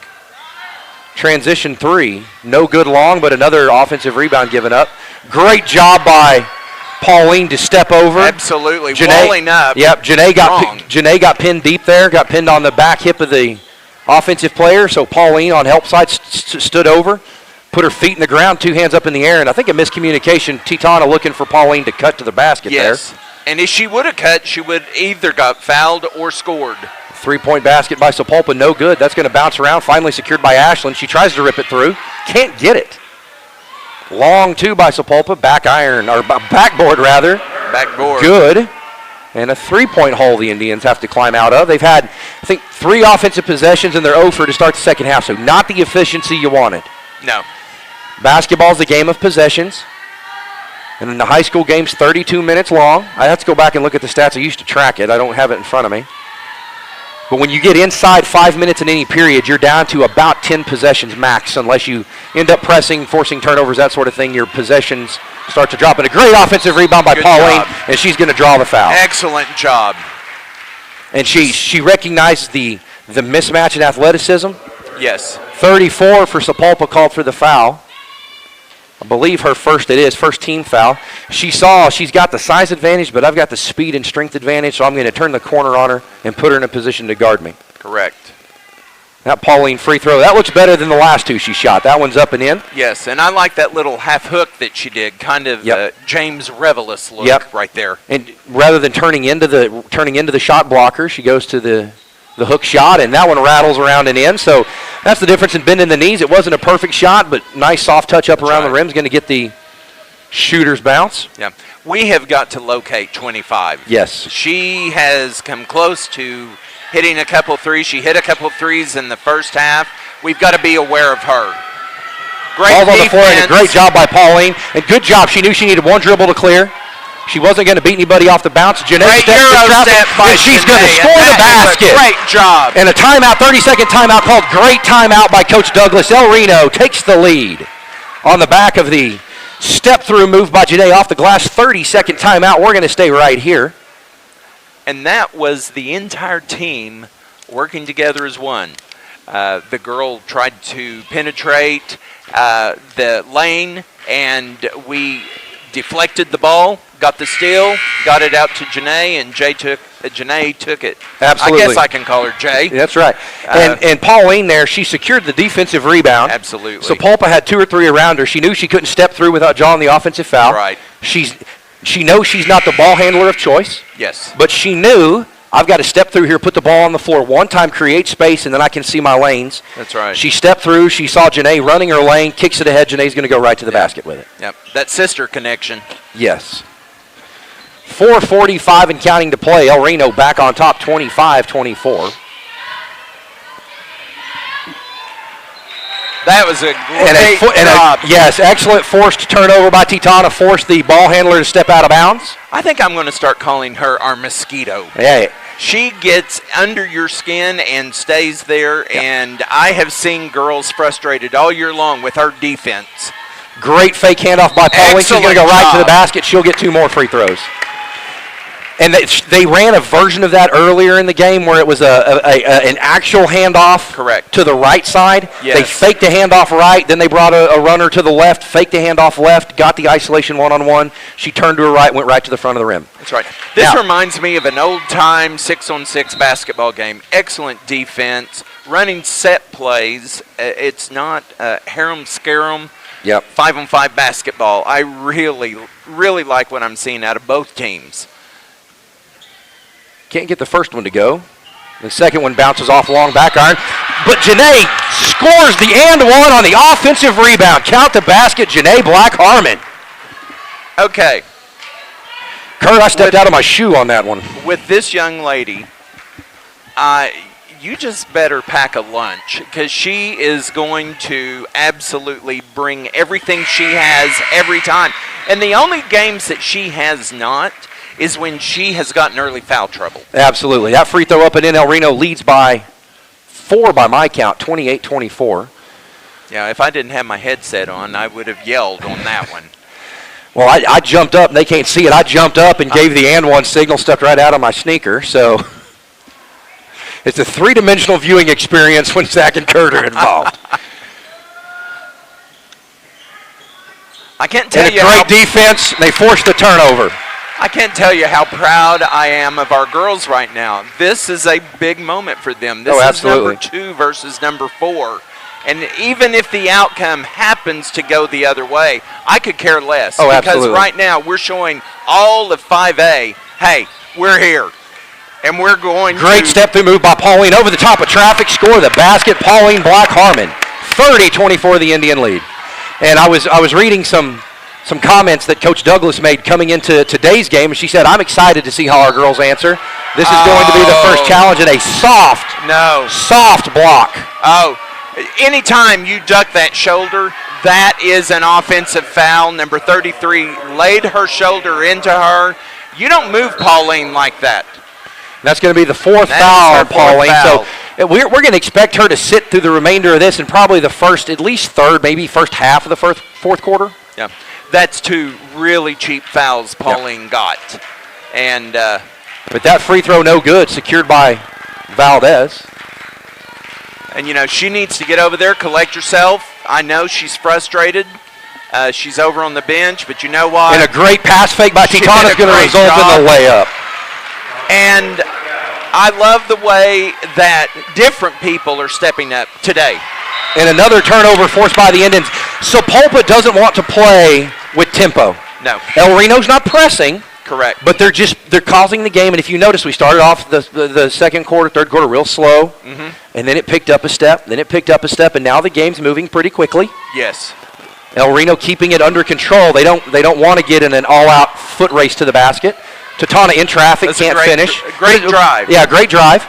Speaker 1: Transition three. No good long, but another offensive rebound given up. Great job by Pauline to step over.
Speaker 2: Absolutely.
Speaker 1: Janae,
Speaker 2: walling up.
Speaker 1: Yep, Janae got pinned deep there, got pinned on the back hip of the offensive player, so Pauline on help side stood over, put her feet in the ground, two hands up in the air, and I think a miscommunication. Titana looking for Pauline to cut to the basket there.
Speaker 2: And if she would have cut, she would either got fouled or scored.
Speaker 1: Three-point basket by Sapulpa, no good. That's going to bounce around, finally secured by Ashland. She tries to rip it through, can't get it. Long two by Sapulpa, backboard rather.
Speaker 2: Backboard.
Speaker 1: Good. And a three-point hole the Indians have to climb out of. They've had, I think, 3 offensive possessions, and they're 0 for to start the second half, so not the efficiency you wanted.
Speaker 2: No.
Speaker 1: Basketball's a game of possessions. And in the high school game's 32 minutes long. I have to go back and look at the stats. I used to track it. I don't have it in front of me. But when you get inside 5 minutes in any period, you're down to about 10 possessions max, unless you end up pressing, forcing turnovers, that sort of thing. Your possessions start to drop. And a great offensive rebound by Pauline, and she's going to draw the foul.
Speaker 2: Excellent job.
Speaker 1: And she recognizes the mismatch in athleticism.
Speaker 2: Yes.
Speaker 1: 34 for Sapulpa called for the foul. I believe her first team foul. She's got the size advantage, but I've got the speed and strength advantage, so I'm going to turn the corner on her and put her in a position to guard me.
Speaker 2: Correct.
Speaker 1: That Pauline free throw, that looks better than the last two she shot. That one's up and in.
Speaker 2: Yes, and I like that little half hook that she did, kind of James Revelis look right there.
Speaker 1: And rather than turning into the shot blocker, she goes to the hook shot, and that one rattles around and in. So that's the difference in bending the knees. It wasn't a perfect shot, but nice soft touch up around the rim is going to get the shooter's bounce.
Speaker 2: Yeah, we have got to locate 25.
Speaker 1: Yes.
Speaker 2: She has come close to hitting a couple threes. She hit a couple threes in the first half. We've got to be aware of her. Great
Speaker 1: Ball's on the floor, and a great job by Pauline. And good job. She knew she needed one dribble to clear. She wasn't going to beat anybody off the bounce. Janae steps to traffic, and she's going to score the basket.
Speaker 2: Great job.
Speaker 1: And a timeout, 30-second timeout called. Great timeout by Coach Douglas. El Reno takes the lead on the back of the step-through move by Janae off the glass. 30-second timeout. We're going to stay right here.
Speaker 2: And that was the entire team working together as one. The girl tried to penetrate the lane, and we deflected the ball, got the steal, got it out to Janae, and Janae took it.
Speaker 1: Absolutely.
Speaker 2: I guess I can call her Jay.
Speaker 1: That's right. And Pauline there, she secured the defensive rebound.
Speaker 2: Absolutely.
Speaker 1: So Sapulpa had 2 or 3 around her. She knew she couldn't step through without drawing the offensive foul.
Speaker 2: Right.
Speaker 1: She knows she's not the ball handler of choice.
Speaker 2: Yes.
Speaker 1: But she knew, I've got to step through here, put the ball on the floor one time, create space, and then I can see my lanes.
Speaker 2: That's right.
Speaker 1: She stepped through. She saw Janae running her lane, kicks it ahead. Janae's going to go right to the basket with it.
Speaker 2: Yep. That sister connection.
Speaker 1: Yes. 4:45 and counting to play. El Reno back on top, 25-24.
Speaker 2: That was a great job.
Speaker 1: Yes, excellent forced turnover by Titana. Forced the ball handler to step out of bounds.
Speaker 2: I think I'm going to start calling her our mosquito.
Speaker 1: Yeah.
Speaker 2: She gets under your skin and stays there, and I have seen girls frustrated all year long with her defense.
Speaker 1: Great fake handoff by Pauline. She's going to go right to the basket. She'll get 2 more free throws. And they ran a version of that earlier in the game where it was an actual handoff to the right side.
Speaker 2: Yes.
Speaker 1: They faked a handoff right, then they brought a runner to the left, faked a handoff left, got the isolation one-on-one. She turned to her right, went right to the front of the rim.
Speaker 2: That's right. This reminds me of an old-time 6-on-6 basketball game. Excellent defense, running set plays. It's not harem-scarum.
Speaker 1: Yep.
Speaker 2: 5-on-5 basketball. I really, really like what I'm seeing out of both teams.
Speaker 1: Can't get the first one to go. The second one bounces off long back iron. But Janae scores the and one on the offensive rebound. Count the basket, Janae Black-Harmon.
Speaker 2: Okay.
Speaker 1: Kurt, I stepped out of my shoe on that one.
Speaker 2: With this young lady, you just better pack a lunch, because she is going to absolutely bring everything she has every time. And the only games that she has not is when she has gotten early foul trouble.
Speaker 1: Absolutely. That free throw up and in. El Reno leads by 4 by my count, 28-24.
Speaker 2: Yeah, if I didn't have my headset on, I would have yelled on that one.
Speaker 1: Well, I jumped up, and they can't see it. I jumped up and gave the and one signal, stepped right out of my sneaker. So it's a three-dimensional viewing experience when Zach and Kurt are involved.
Speaker 2: I can't tell
Speaker 1: and
Speaker 2: you
Speaker 1: a great defense. They forced the turnover.
Speaker 2: I can't tell you how proud I am of our girls right now. This is a big moment for them. This is number 2 versus number 4. And even if the outcome happens to go the other way, I could care less.
Speaker 1: Oh,
Speaker 2: because
Speaker 1: absolutely.
Speaker 2: right now we're showing all of 5A, hey, we're here. And we're going
Speaker 1: Great step-through move by Pauline over the top of traffic. Score the basket. Pauline Black-Harmon. 30-24 the Indian lead. And I was reading some comments that Coach Douglas made coming into today's game, and she said, I'm excited to see how our girls answer. This is going to be the first challenge in a soft block.
Speaker 2: Oh, anytime you duck that shoulder, that is an offensive foul. Number 33 laid her shoulder into her. You don't move Pauline like that.
Speaker 1: That's going to be the 4th foul on Pauline. So we're going to expect her to sit through the remainder of this and probably the first, at least third, maybe first half of the fourth quarter.
Speaker 2: Yeah. That's 2 really cheap fouls Pauline got. And
Speaker 1: but that free throw no good, secured by Valdez.
Speaker 2: And, you know, she needs to get over there, collect herself. I know she's frustrated. She's over on the bench, but you know what?
Speaker 1: And a great pass fake by Titana is going to result in the layup.
Speaker 2: And I love the way that different people are stepping up today.
Speaker 1: And another turnover forced by the Indians. Sapulpa doesn't want to play with tempo.
Speaker 2: No.
Speaker 1: El Reno's not pressing.
Speaker 2: Correct.
Speaker 1: But they're causing the game. And if you notice, we started off the second quarter, third quarter real slow.
Speaker 2: Mm-hmm.
Speaker 1: And then it picked up a step. And now the game's moving pretty quickly.
Speaker 2: Yes.
Speaker 1: El Reno keeping it under control. They don't want to get in an all-out foot race to the basket. Titana in traffic, can't finish.
Speaker 2: Great drive.
Speaker 1: Yeah, great drive.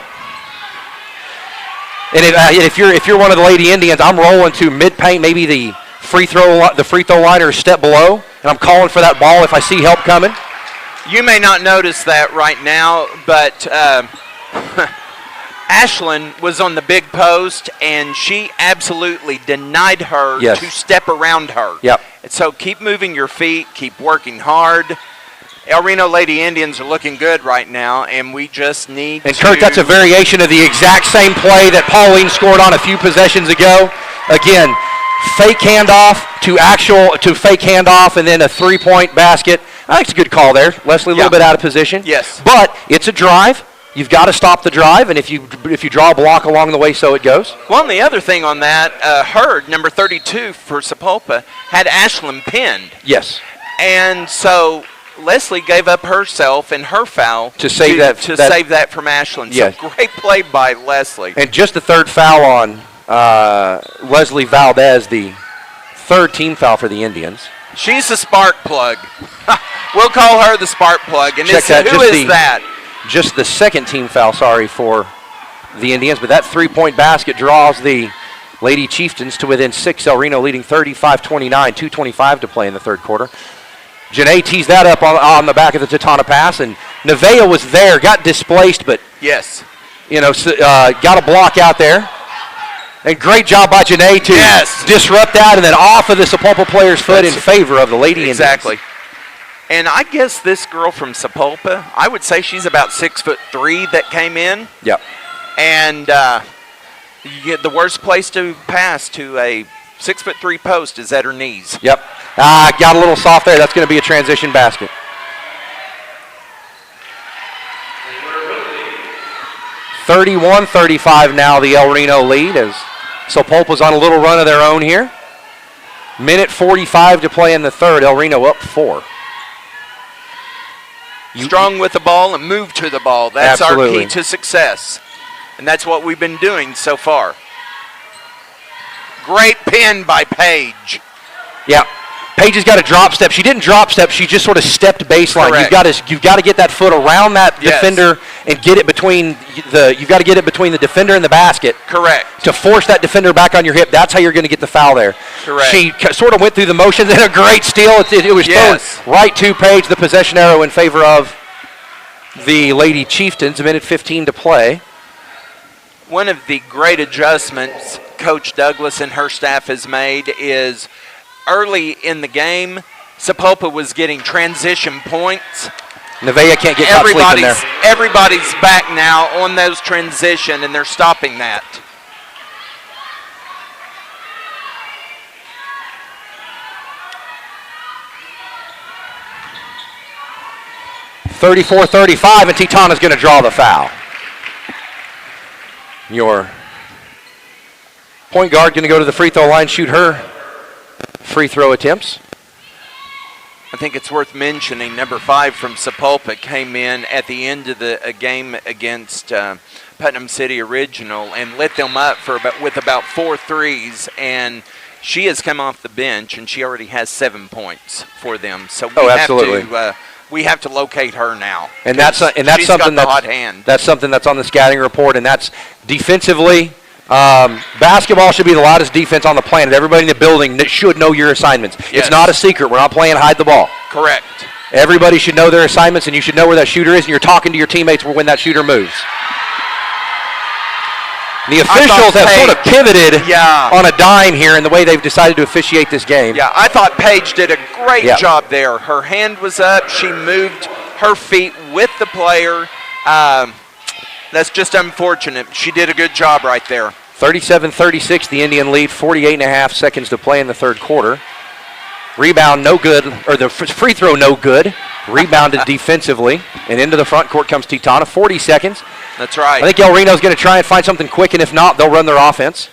Speaker 1: And if you're one of the Lady Indians, I'm rolling to mid-paint, maybe the free throw line or a step below, and I'm calling for that ball if I see help coming.
Speaker 2: You may not notice that right now, but Ashlyn was on the big post, and she absolutely denied her to step around her.
Speaker 1: Yep.
Speaker 2: And so keep moving your feet, keep working hard. El Reno Lady Indians are looking good right now, and we just need
Speaker 1: And Kurt, that's a variation of the exact same play that Pauline scored on a few possessions ago. Again, fake handoff to fake handoff, and then a three-point basket. I think it's a good call there. Leslie, a little bit out of position.
Speaker 2: Yes.
Speaker 1: But it's a drive. You've got to stop the drive, and if you draw a block along the way, so it goes.
Speaker 2: Well, and the other thing on that, Hurd, number 32 for Sapulpa, had Ashlyn pinned.
Speaker 1: Yes.
Speaker 2: And so Leslie gave up herself and her foul
Speaker 1: to save that
Speaker 2: from Ashlyn.
Speaker 1: Yes.
Speaker 2: So great play by Leslie.
Speaker 1: And just the third foul on Leslie Valdez, the third team foul for the Indians.
Speaker 2: She's the spark plug. We'll call her the spark plug. And
Speaker 1: who is
Speaker 2: that?
Speaker 1: Just the second team foul, for the Indians. But that three-point basket draws the Lady Chieftains to within 6. El Reno leading 35-29, 2:25 to play in the third quarter. Janae tees that up on the back of the Titana pass, and Nevaeh was there, got displaced, but
Speaker 2: yes,
Speaker 1: got a block out there. And great job by Janae to disrupt that, and then off of the Sapulpa player's foot in favor of the Lady Indians.
Speaker 2: Exactly. And I guess this girl from Sapulpa, I would say she's about 6'3" that came in.
Speaker 1: Yep.
Speaker 2: And you get the worst place to pass to a 6'3" post is at her knees.
Speaker 1: Yep. Got a little soft there. That's going to be a transition basket. (31-35) now the El Reno lead as Sapulpa's on a little run of their own here. Minute 45 to play in the third. El Reno up 4.
Speaker 2: Strong with the ball and move to the ball. That's
Speaker 1: Absolutely.
Speaker 2: Our key to success. And that's what we've been doing so far. Great pin by Paige.
Speaker 1: Yeah. Paige has got a drop step. She didn't drop step. She just sort of stepped baseline.
Speaker 2: Correct.
Speaker 1: You've got to get that foot around that defender and get it between you've got to get it between the defender and the basket.
Speaker 2: Correct.
Speaker 1: To force that defender back on your hip. That's how you're going to get the foul there.
Speaker 2: Correct.
Speaker 1: She sort of went through the motions and a great steal. It was thrown right to Paige. The possession arrow in favor of the Lady Chieftains. A minute 15 to play.
Speaker 2: One of the great adjustments Coach Douglas and her staff has made is early in the game, Sapulpa was getting transition points.
Speaker 1: Nevaeh can't get caught sleeping there.
Speaker 2: Everybody's back now on those transition, and they're stopping that.
Speaker 1: .34-35, and Titana's going to draw the foul. Your point guard going to go to the free throw line, shoot her free throw attempts.
Speaker 2: I think it's worth mentioning, number 5 from Sapulpa came in at the end of the game against Putnam City Original and lit them up with about 4 threes, and she has come off the bench, and she already has 7 points for them. So we have to locate her now.
Speaker 1: And that's something that's something that's on the scouting report, and that's defensively. Basketball should be the loudest defense on the planet. Everybody in the building should know your assignments.
Speaker 2: Yes.
Speaker 1: It's not a secret. We're not playing hide the ball.
Speaker 2: Correct.
Speaker 1: Everybody should know their assignments, and you should know where that shooter is, and you're talking to your teammates when that shooter moves. The officials have sort of pivoted on a dime here in the way they've decided to officiate this game.
Speaker 2: Yeah, I thought Paige did a great job there. Her hand was up. She moved her feet with the player. That's just unfortunate. She did a good job right there.
Speaker 1: 37-36, the Indian lead, 48.5 seconds to play in the third quarter. Rebound no good, or the free throw no good. Rebounded defensively, and into the front court comes Titana. 40 seconds.
Speaker 2: That's right.
Speaker 1: I think El Reno's going to try and find something quick, and if not, they'll run their offense.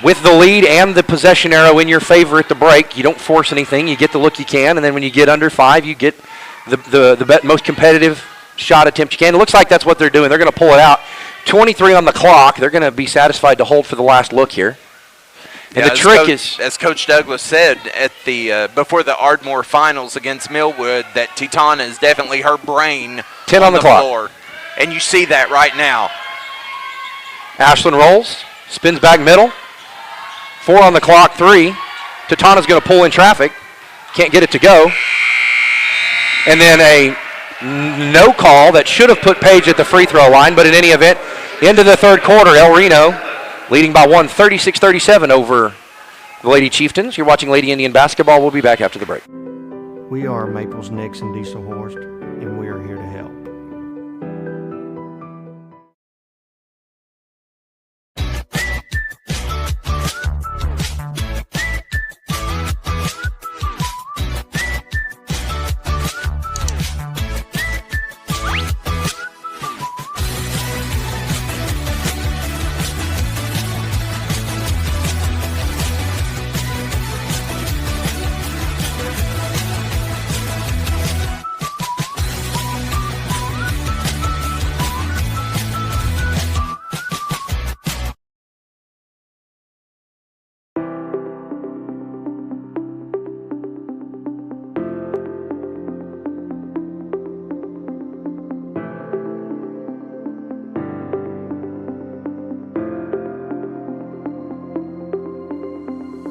Speaker 1: With the lead and the possession arrow in your favor at the break, you don't force anything. You get the look you can, and then when you get under 5, you get the most competitive shot attempt you can. It looks like that's what they're doing. They're going to pull it out. 23 on the clock. They're going to be satisfied to hold for the last look here. And the trick is,
Speaker 2: as Coach Douglas said at the before the Ardmore finals against Millwood, that Titana is definitely her brain
Speaker 1: 10 on the clock.
Speaker 2: Floor. And you see that right now.
Speaker 1: Ashland rolls, spins back middle. 4 on the clock, 3. Titana's going to pull in traffic. Can't get it to go. And then a no call that should have put Paige at the free throw line, but in any event, into the third quarter, El Reno leading by 1, 36-37 over the Lady Chieftains. You're watching Lady Indian basketball. We'll be back after the break.
Speaker 6: We are Maples, Nix, and Diesel Horst, and we are here to help.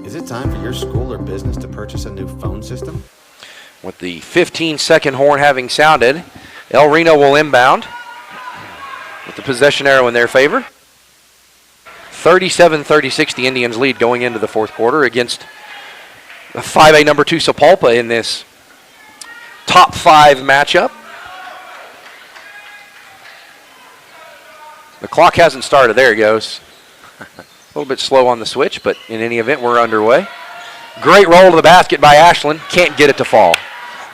Speaker 5: Is it time for your school or business to purchase a new phone system?
Speaker 1: With the 15-second horn having sounded, El Reno will inbound with the possession arrow in their favor. 37-36, the Indians lead going into the fourth quarter against the 5A number 2 Sapulpa in this top 5 matchup. The clock hasn't started. There it goes. A little bit slow on the switch, but in any event, we're underway. Great roll to the basket by Ashland. Can't get it to fall.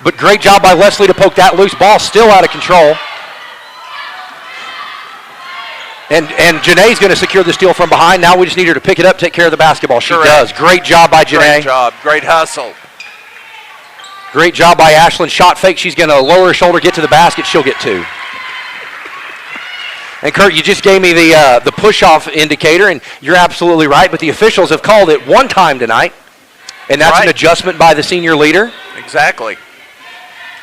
Speaker 1: But great job by Leslie to poke that loose ball. Still out of control. And Janae's going to secure the steal from behind. Now we just need her to pick it up, take care of the basketball. She does. Great job by Janae.
Speaker 2: Great job. Great hustle.
Speaker 1: Great job by Ashland. Shot fake. She's going to lower her shoulder, get to the basket. She'll get 2. And Kurt, you just gave me the push-off indicator, and you're absolutely right, but the officials have called it one time tonight. And that's an
Speaker 2: Right.
Speaker 1: adjustment by the senior leader.
Speaker 2: Exactly.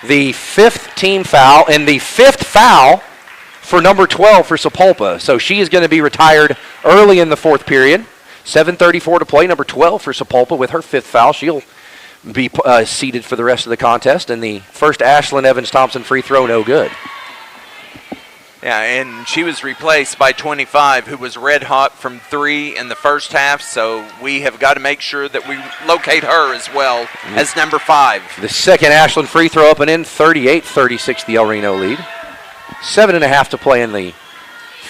Speaker 1: The 5th team foul, and the 5th foul for number 12 for Sapulpa. So she is going to be retired early in the 4th period. 7:34 to play. Number 12 for Sapulpa with her 5th foul. She'll be seated for the rest of the contest. And the first Ashlyn Evans-Thompson free throw, no good.
Speaker 2: Yeah, and she was replaced by 25, who was red hot from 3 in the first half, so we have got to make sure that we locate her as well as number 5.
Speaker 1: The second Ashlyn free throw up and in, 38-36 the El Reno lead. 7.5 to play in the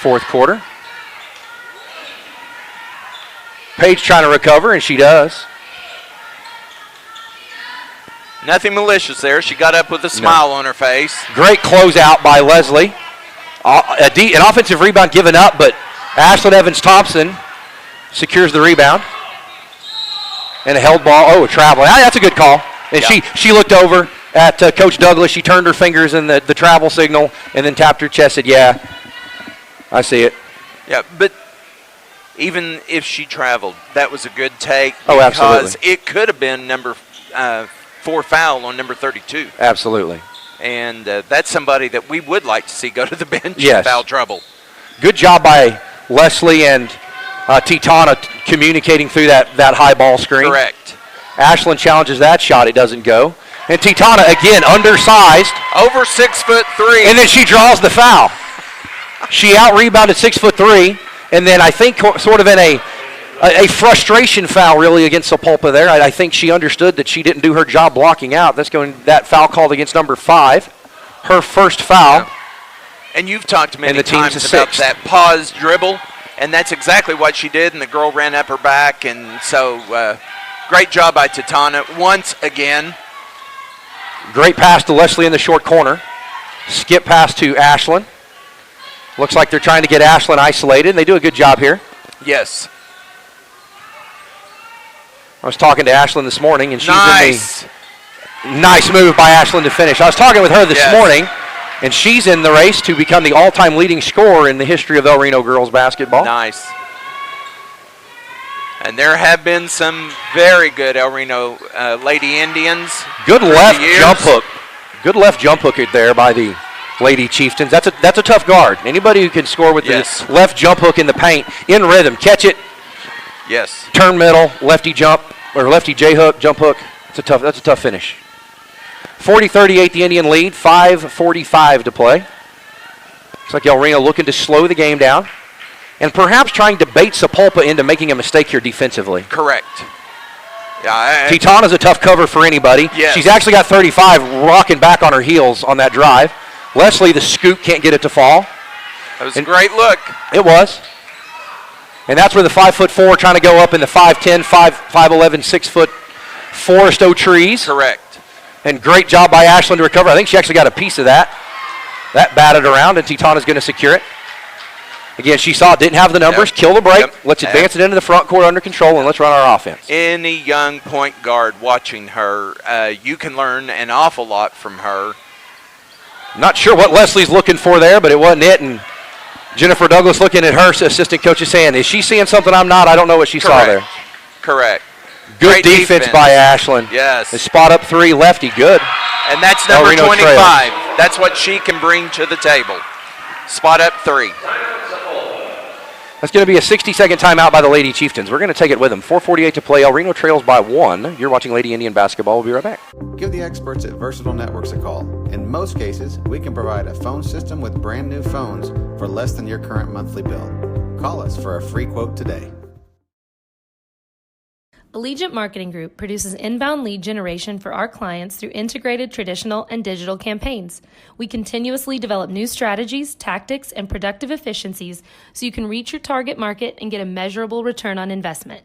Speaker 1: 4th quarter. Paige trying to recover, and she does.
Speaker 2: Nothing malicious there. She got up with a smile on her face.
Speaker 1: Great closeout by Leslie. An offensive rebound given up, but Ashlyn Evans-Thompson secures the rebound. And a held ball. Oh, a travel. That's a good call. And she looked over at Coach Douglas. She turned her fingers in the travel signal and then tapped her chest, said, yeah, I see it.
Speaker 2: Yeah, but even if she traveled, that was a good take.
Speaker 1: Oh, absolutely.
Speaker 2: Because it could have been number 4 foul on number 32.
Speaker 1: Absolutely.
Speaker 2: And that's somebody that we would like to see go to the bench
Speaker 1: Yes.
Speaker 2: in foul trouble.
Speaker 1: Good job by Leslie and Titana communicating through that high ball screen.
Speaker 2: Correct.
Speaker 1: Ashlyn challenges that shot. It doesn't go. And Titana, again, undersized.
Speaker 2: Over 6'3".
Speaker 1: And then she draws the foul. She out-rebounded 6'3", and then I think sort of in a frustration foul really against Sapulpa there. I think she understood that she didn't do her job blocking out. That foul called against number 5, her first foul.
Speaker 2: Yeah. And you've talked many
Speaker 1: And the team's
Speaker 2: times
Speaker 1: a
Speaker 2: about
Speaker 1: 6th.
Speaker 2: that pause dribble, and that's exactly what she did, and the girl ran up her back, and so great job by Titana once again.
Speaker 1: Great pass to Leslie in the short corner. Skip pass to Ashlyn. Looks like they're trying to get Ashlyn isolated, and they do a good job here.
Speaker 2: Yes.
Speaker 1: I was talking to Ashlyn this morning, and she's
Speaker 2: Nice.
Speaker 1: in the nice move by Ashlyn to finish. I was talking with her this
Speaker 2: Yes.
Speaker 1: morning, and she's in the race to become the all-time leading scorer in the history of El Reno girls basketball.
Speaker 2: Nice. And there have been some very good El Reno Lady Indians.
Speaker 1: Good
Speaker 2: through
Speaker 1: left
Speaker 2: the years.
Speaker 1: jump hook. Good left jump hook there by the Lady Chieftains. That's a tough guard. Anybody who can score with
Speaker 2: Yes.
Speaker 1: the left jump hook in the paint, in rhythm, catch it,
Speaker 2: Yes.
Speaker 1: turn middle, lefty jump, or lefty J-hook, jump hook. That's a tough finish. 40-38 the Indian lead, 5:45 to play. Looks like El Reno looking to slow the game down and perhaps trying to bait Sapulpa into making a mistake here defensively.
Speaker 2: Correct. Yeah.
Speaker 1: Titana's a tough cover for anybody.
Speaker 2: Yes.
Speaker 1: She's actually got 35 rocking back on her heels on that drive. Leslie, the scoop, can't get it to fall.
Speaker 2: That was a great look.
Speaker 1: It was. And that's where the 5'4" trying to go up in the 5'10", 5'11", 6-foot Forest O trees.
Speaker 2: Correct.
Speaker 1: And great job by Ashlyn to recover. I think she actually got a piece of that. That batted around, and Titana's going to secure it. Again, she saw it, didn't have the numbers,
Speaker 2: Yep.
Speaker 1: kill the break.
Speaker 2: Yep.
Speaker 1: Let's advance it into the front court under control, and let's run our offense.
Speaker 2: Any young point guard watching her, you can learn an awful lot from her.
Speaker 1: Not sure what Leslie's looking for there, but it wasn't it. And Jennifer Douglas looking at her assistant coach is saying, is she seeing something I'm not? I don't know what she saw there.
Speaker 2: Correct.
Speaker 1: Good
Speaker 2: Great
Speaker 1: defense by Ashlyn.
Speaker 2: Yes.
Speaker 1: The spot up 3, lefty, good.
Speaker 2: And that's
Speaker 1: El
Speaker 2: number
Speaker 1: Reno
Speaker 2: 25.
Speaker 1: trails.
Speaker 2: That's what she can bring to the table. Spot up 3.
Speaker 1: That's going to be a 60-second timeout by the Lady Chieftains. We're going to take it with them. 4:48 to play. El Reno trails by 1. You're watching Lady Indian basketball. We'll be right back.
Speaker 5: Give the experts at Versatile Networks a call. In most cases, we can provide a phone system with brand new phones for less than your current monthly bill. Call us for a free quote today.
Speaker 7: Allegiant Marketing Group produces inbound lead generation for our clients through integrated traditional and digital campaigns. We continuously develop new strategies, tactics, and productive efficiencies so you can reach your target market and get a measurable return on investment.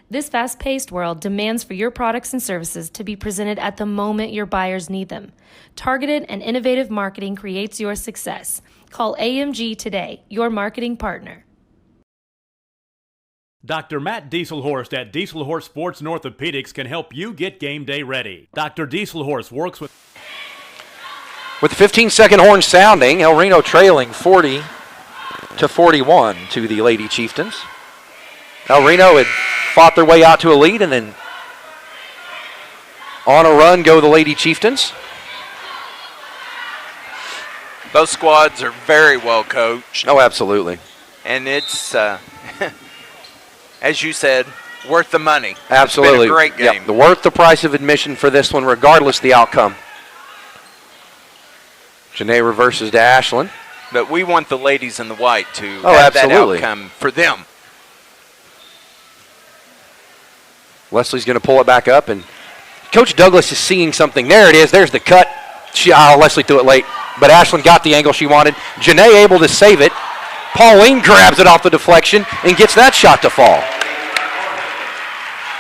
Speaker 7: This fast-paced world demands for your products and services to be presented at the moment your buyers need them. Targeted and innovative marketing creates your success. Call AMG today, your marketing partner.
Speaker 8: Dr. Matt Dieselhorst at Dieselhorst Sports and Orthopedics can help you get game day ready. Dr. Dieselhorst works with
Speaker 1: With the 15-second horn sounding, El Reno trailing 40-41 to the Lady Chieftains. El Reno had fought their way out to a lead and then On a run go the Lady Chieftains.
Speaker 2: Both squads are very well coached.
Speaker 1: Oh, absolutely.
Speaker 2: And it's, as you said, worth the money.
Speaker 1: Absolutely.
Speaker 2: It's been a great game.
Speaker 1: Yep. Worth the price of admission for this one, regardless of the outcome. Janae reverses to Ashlyn.
Speaker 2: But we want the ladies in the white to have
Speaker 1: absolutely.
Speaker 2: that outcome for them.
Speaker 1: Leslie's going to pull it back up, and Coach Douglas is seeing something. There it is. There's the cut. Leslie threw it late, but Ashlyn got the angle she wanted. Janae able to save it. Pauline grabs it off the deflection and gets that shot to fall.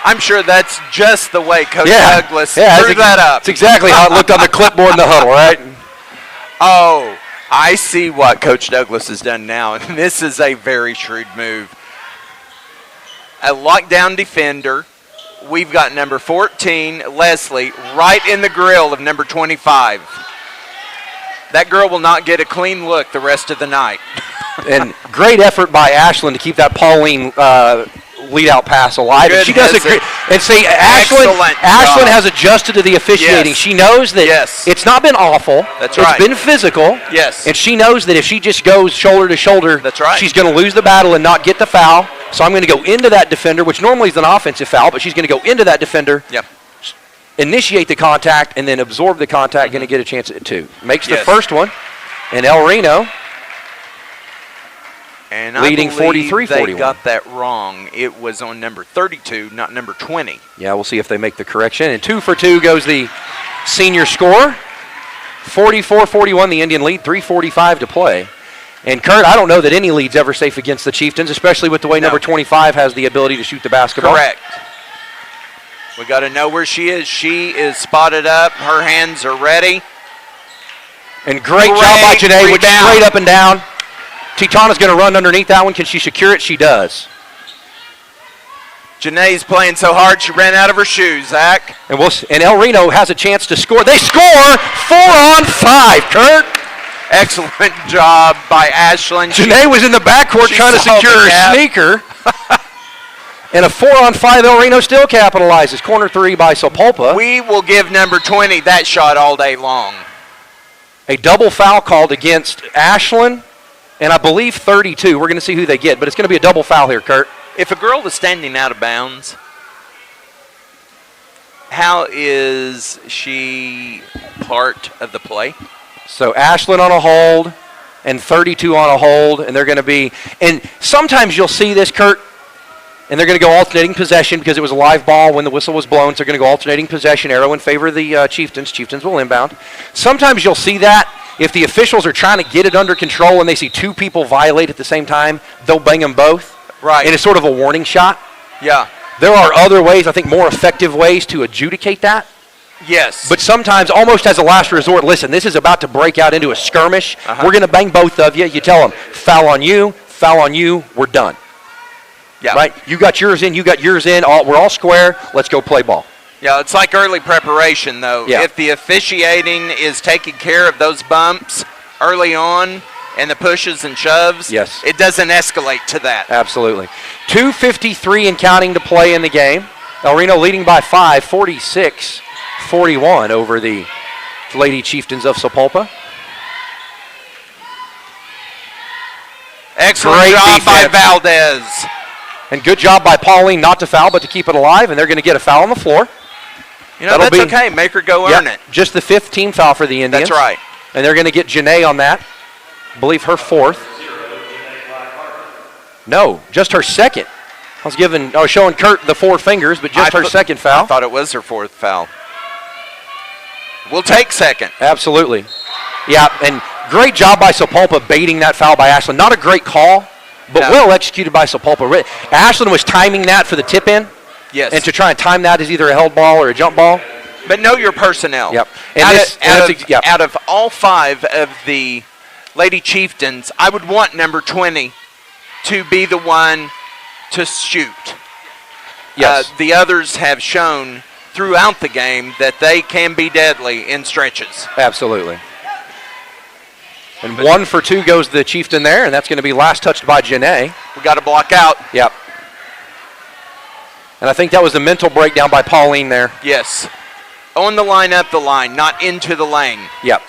Speaker 2: I'm sure that's just the way Coach Douglas threw that up.
Speaker 1: It's exactly how it looked on the clipboard in the huddle, right?
Speaker 2: Oh, I see what Coach Douglas has done now, and this is a very shrewd move. A lockdown defender. We've got number 14, Leslie, right in the grill of number 25. That girl will not get a clean look the rest of the night.
Speaker 1: And great effort by Ashlyn to keep that Pauline lead-out pass alive. And she does a great. And see, Ashlyn has adjusted to the officiating.
Speaker 2: Yes.
Speaker 1: She knows that it's not been awful.
Speaker 2: That's right.
Speaker 1: It's been physical.
Speaker 2: Yes.
Speaker 1: And she knows that if she just goes shoulder to shoulder,
Speaker 2: that's right,
Speaker 1: she's going to lose the battle and not get the foul. So I'm going to go into that defender, which normally is an offensive foul, but she's going to go into that defender, initiate the contact, and then absorb the contact, going to get a chance at 2. Makes the first one, and El Reno
Speaker 2: and
Speaker 1: leading 43-41.
Speaker 2: They got that wrong. It was on number 32, not number 20.
Speaker 1: Yeah, we'll see if they make the correction. And 2 for 2 goes the senior score. 44-41, the Indian lead, 3:45 to play. And, Kurt, I don't know that any lead's ever safe against the Chieftains, especially with the way number 25 has the ability to shoot the basketball.
Speaker 2: Correct. We got to know where she is. She is spotted up. Her hands are ready.
Speaker 1: And great job by Janae, which straight up and down. Titana's going to run underneath that one. Can she secure it? She does.
Speaker 2: Janae's playing so hard she ran out of her shoes, Zach.
Speaker 1: And El Reno has a chance to score. They score 4 on 5, Kurt.
Speaker 2: Excellent job by Ashlyn.
Speaker 1: Janae was in the backcourt trying to secure her sneaker. And a 4 on 5, El Reno still capitalizes. Corner 3 by Sapulpa.
Speaker 2: We will give number 20 that shot all day long.
Speaker 1: A double foul called against Ashlyn, and I believe 32. We're going to see who they get, but it's going to be a double foul here, Kurt.
Speaker 2: If a girl is standing out of bounds, how is she part of the play?
Speaker 1: So Ashlyn on a hold and 32 on a hold, and they're going to be – and sometimes you'll see this, Kurt, and they're going to go alternating possession because it was a live ball when the whistle was blown, so they're going to go alternating possession, arrow in favor of the Chieftains. Chieftains will inbound. Sometimes you'll see that if the officials are trying to get it under control and they see 2 people violate at the same time, they'll bang them both.
Speaker 2: Right.
Speaker 1: And it's sort of a warning shot.
Speaker 2: Yeah.
Speaker 1: There are other ways, I think more effective ways to adjudicate that.
Speaker 2: Yes.
Speaker 1: But sometimes, almost as a last resort, listen, this is about to break out into a skirmish. We're going to bang both of you. You tell them, foul on you, we're done.
Speaker 2: Yeah.
Speaker 1: Right? You got yours in, we're all square, let's go play ball.
Speaker 2: Yeah, it's like early preparation, though.
Speaker 1: Yeah.
Speaker 2: If the officiating is taking care of those bumps early on and the pushes and shoves, it doesn't escalate to that.
Speaker 1: Absolutely. 2:53 and counting to play in the game. El Reno leading by 5, 46-41 over the Lady Chieftains of Sapulpa.
Speaker 2: Excellent job by Valdez.
Speaker 1: And good job by Pauline not to foul, but to keep it alive, and they're going to get a foul on the floor.
Speaker 2: You know, that's okay. Make her go earn it.
Speaker 1: Just the 5th team foul for the Indians.
Speaker 2: That's right.
Speaker 1: And they're going to get Janae on that. I believe her 4th. No, just her 2nd. I was showing Kurt the 4 fingers, but just her 2nd foul.
Speaker 2: I thought it was her 4th foul. We'll take 2nd.
Speaker 1: Absolutely. Yeah, and great job by Sapulpa baiting that foul by Ashlyn. Not a great call, but well executed by Sapulpa. Ashlyn was timing that for the tip-in.
Speaker 2: Yes.
Speaker 1: And to try and time that as either a held ball or a jump ball.
Speaker 2: But know your personnel.
Speaker 1: Yep.
Speaker 2: Out of all 5 of the Lady Chieftains, I would want number 20 to be the one to shoot.
Speaker 1: Yes.
Speaker 2: The others have shown throughout the game that they can be deadly in stretches.
Speaker 1: Absolutely. And 1 for 2 goes the Chieftain there, and that's going to be last touched by Janae.
Speaker 2: We got to block out.
Speaker 1: Yep. And I think that was the mental breakdown by Pauline there.
Speaker 2: Yes. On the line, up the line, not into the lane.
Speaker 1: Yep.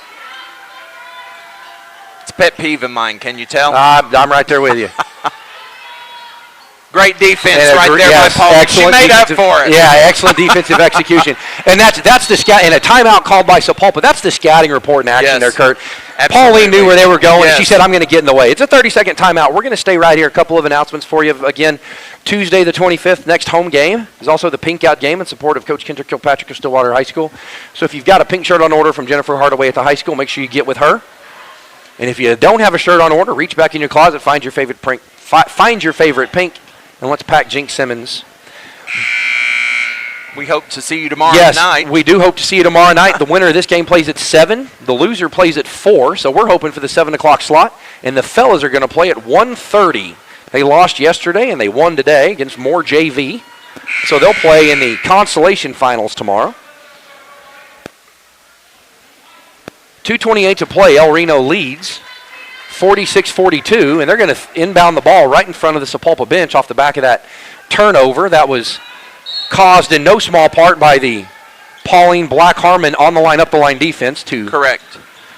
Speaker 2: It's a pet peeve of mine, can you tell?
Speaker 1: I'm right there with you.
Speaker 2: Great defense right there by Paul. She made up for it.
Speaker 1: Yeah, excellent defensive execution. And that's the scout, and a timeout called by Sapulpa. That's the scouting report in action there, Kurt.
Speaker 2: Absolutely.
Speaker 1: Pauline knew where they were going, and she said, I'm going to get in the way. It's a 30-second timeout. We're going to stay right here. A couple of announcements for you. Again, Tuesday the 25th, next home game is also the Pink Out game in support of Coach Kendrick Kilpatrick of Stillwater High School. So if you've got a pink shirt on order from Jennifer Hardaway at the high school, make sure you get with her. And if you don't have a shirt on order, reach back in your closet, find your favorite pink, and let's pack Jinx Simmons.
Speaker 2: We hope to see you tomorrow
Speaker 1: night.
Speaker 2: Yes,
Speaker 1: we do hope to see you tomorrow night. The winner of this game plays at 7. The loser plays at 4, so we're hoping for the 7 o'clock slot. And the fellas are going to play at 1:30. They lost yesterday, and they won today against Moore JV. So they'll play in the consolation finals tomorrow. 2:28 to play. El Reno leads 46-42, and they're going to inbound the ball right in front of the Sapulpa bench off the back of that turnover. That was caused in no small part by the Pauline Black Harmon on the line, up the line defense.
Speaker 2: Correct.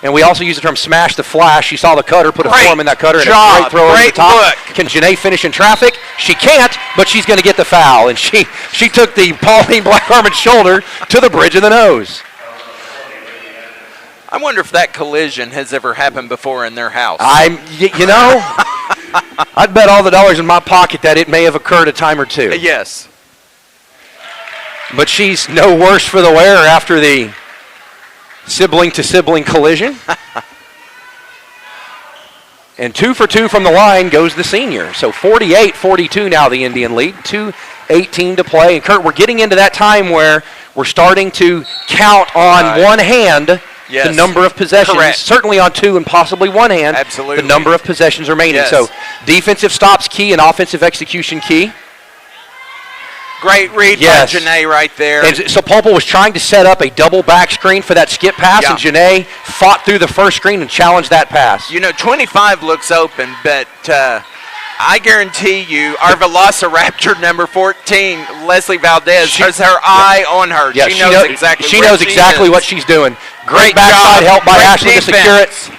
Speaker 1: And we also use the term smash the flash. She saw the cutter, put a form in that cutter, and a great throw over the top.
Speaker 2: Look.
Speaker 1: Can Janae finish in traffic? She can't, but she's going to get the foul. And she took the Pauline Black Harmon shoulder to the bridge of the nose.
Speaker 2: I wonder if that collision has ever happened before in their house.
Speaker 1: You know, I'd bet all the dollars in my pocket that it may have occurred a time or two.
Speaker 2: Yes.
Speaker 1: But she's no worse for the wear after the sibling-to-sibling collision. And 2 for 2 from the line goes the senior. So 48-42 now the Indian lead. 2:18 to play. And Kurt, we're getting into that time where we're starting to count on one hand the number of possessions.
Speaker 2: Correct.
Speaker 1: Certainly on 2 and possibly one hand.
Speaker 2: Absolutely.
Speaker 1: The number of possessions remaining.
Speaker 2: Yes.
Speaker 1: So defensive stops key and offensive execution key.
Speaker 2: Great read by Janae right there.
Speaker 1: And Sapulpa was trying to set up a double back screen for that skip pass, and Janae fought through the first screen and challenged that pass.
Speaker 2: You know, 25 looks open, but I guarantee you our Velociraptor number 14, Leslie Valdez, has her eye on her.
Speaker 1: Yeah,
Speaker 2: she knows exactly
Speaker 1: what she's doing.
Speaker 2: Great
Speaker 1: backside
Speaker 2: job.
Speaker 1: help by
Speaker 2: Great
Speaker 1: Ashley
Speaker 2: defense.
Speaker 1: to secure it.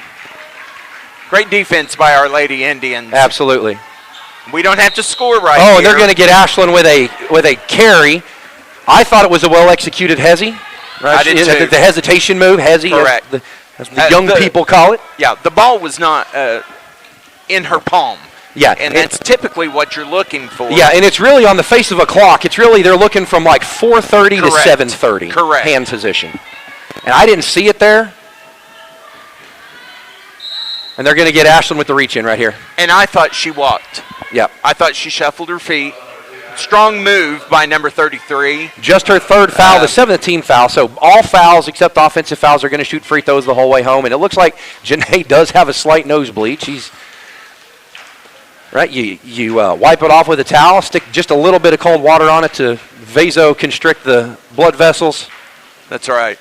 Speaker 2: Great defense by Our Lady Indians.
Speaker 1: Absolutely.
Speaker 2: We don't have to score right
Speaker 1: here.
Speaker 2: Oh,
Speaker 1: and they're going to get Ashlyn with a carry. I thought it was a well-executed hezzy. Right?
Speaker 2: I did too.
Speaker 1: The hesitation move, hezzy.
Speaker 2: Correct.
Speaker 1: As the young people call it.
Speaker 2: Yeah, the ball was not in her palm.
Speaker 1: Yeah.
Speaker 2: And that's typically what you're looking for.
Speaker 1: Yeah, and it's really on the face of a clock. It's really, they're looking from like 4:30 to 7:30.
Speaker 2: Correct.
Speaker 1: Hand position. And I didn't see it there. And they're going to get Ashlyn with the reach in right here.
Speaker 2: And I thought she walked.
Speaker 1: Yep.
Speaker 2: I thought she shuffled her feet. Strong move by number 33.
Speaker 1: Just her third foul, the 7th team foul. So all fouls except offensive fouls are going to shoot free throws the whole way home. And it looks like Janae does have a slight nosebleed. She's right. You wipe it off with a towel, stick just a little bit of cold water on it to vasoconstrict the blood vessels.
Speaker 2: That's right.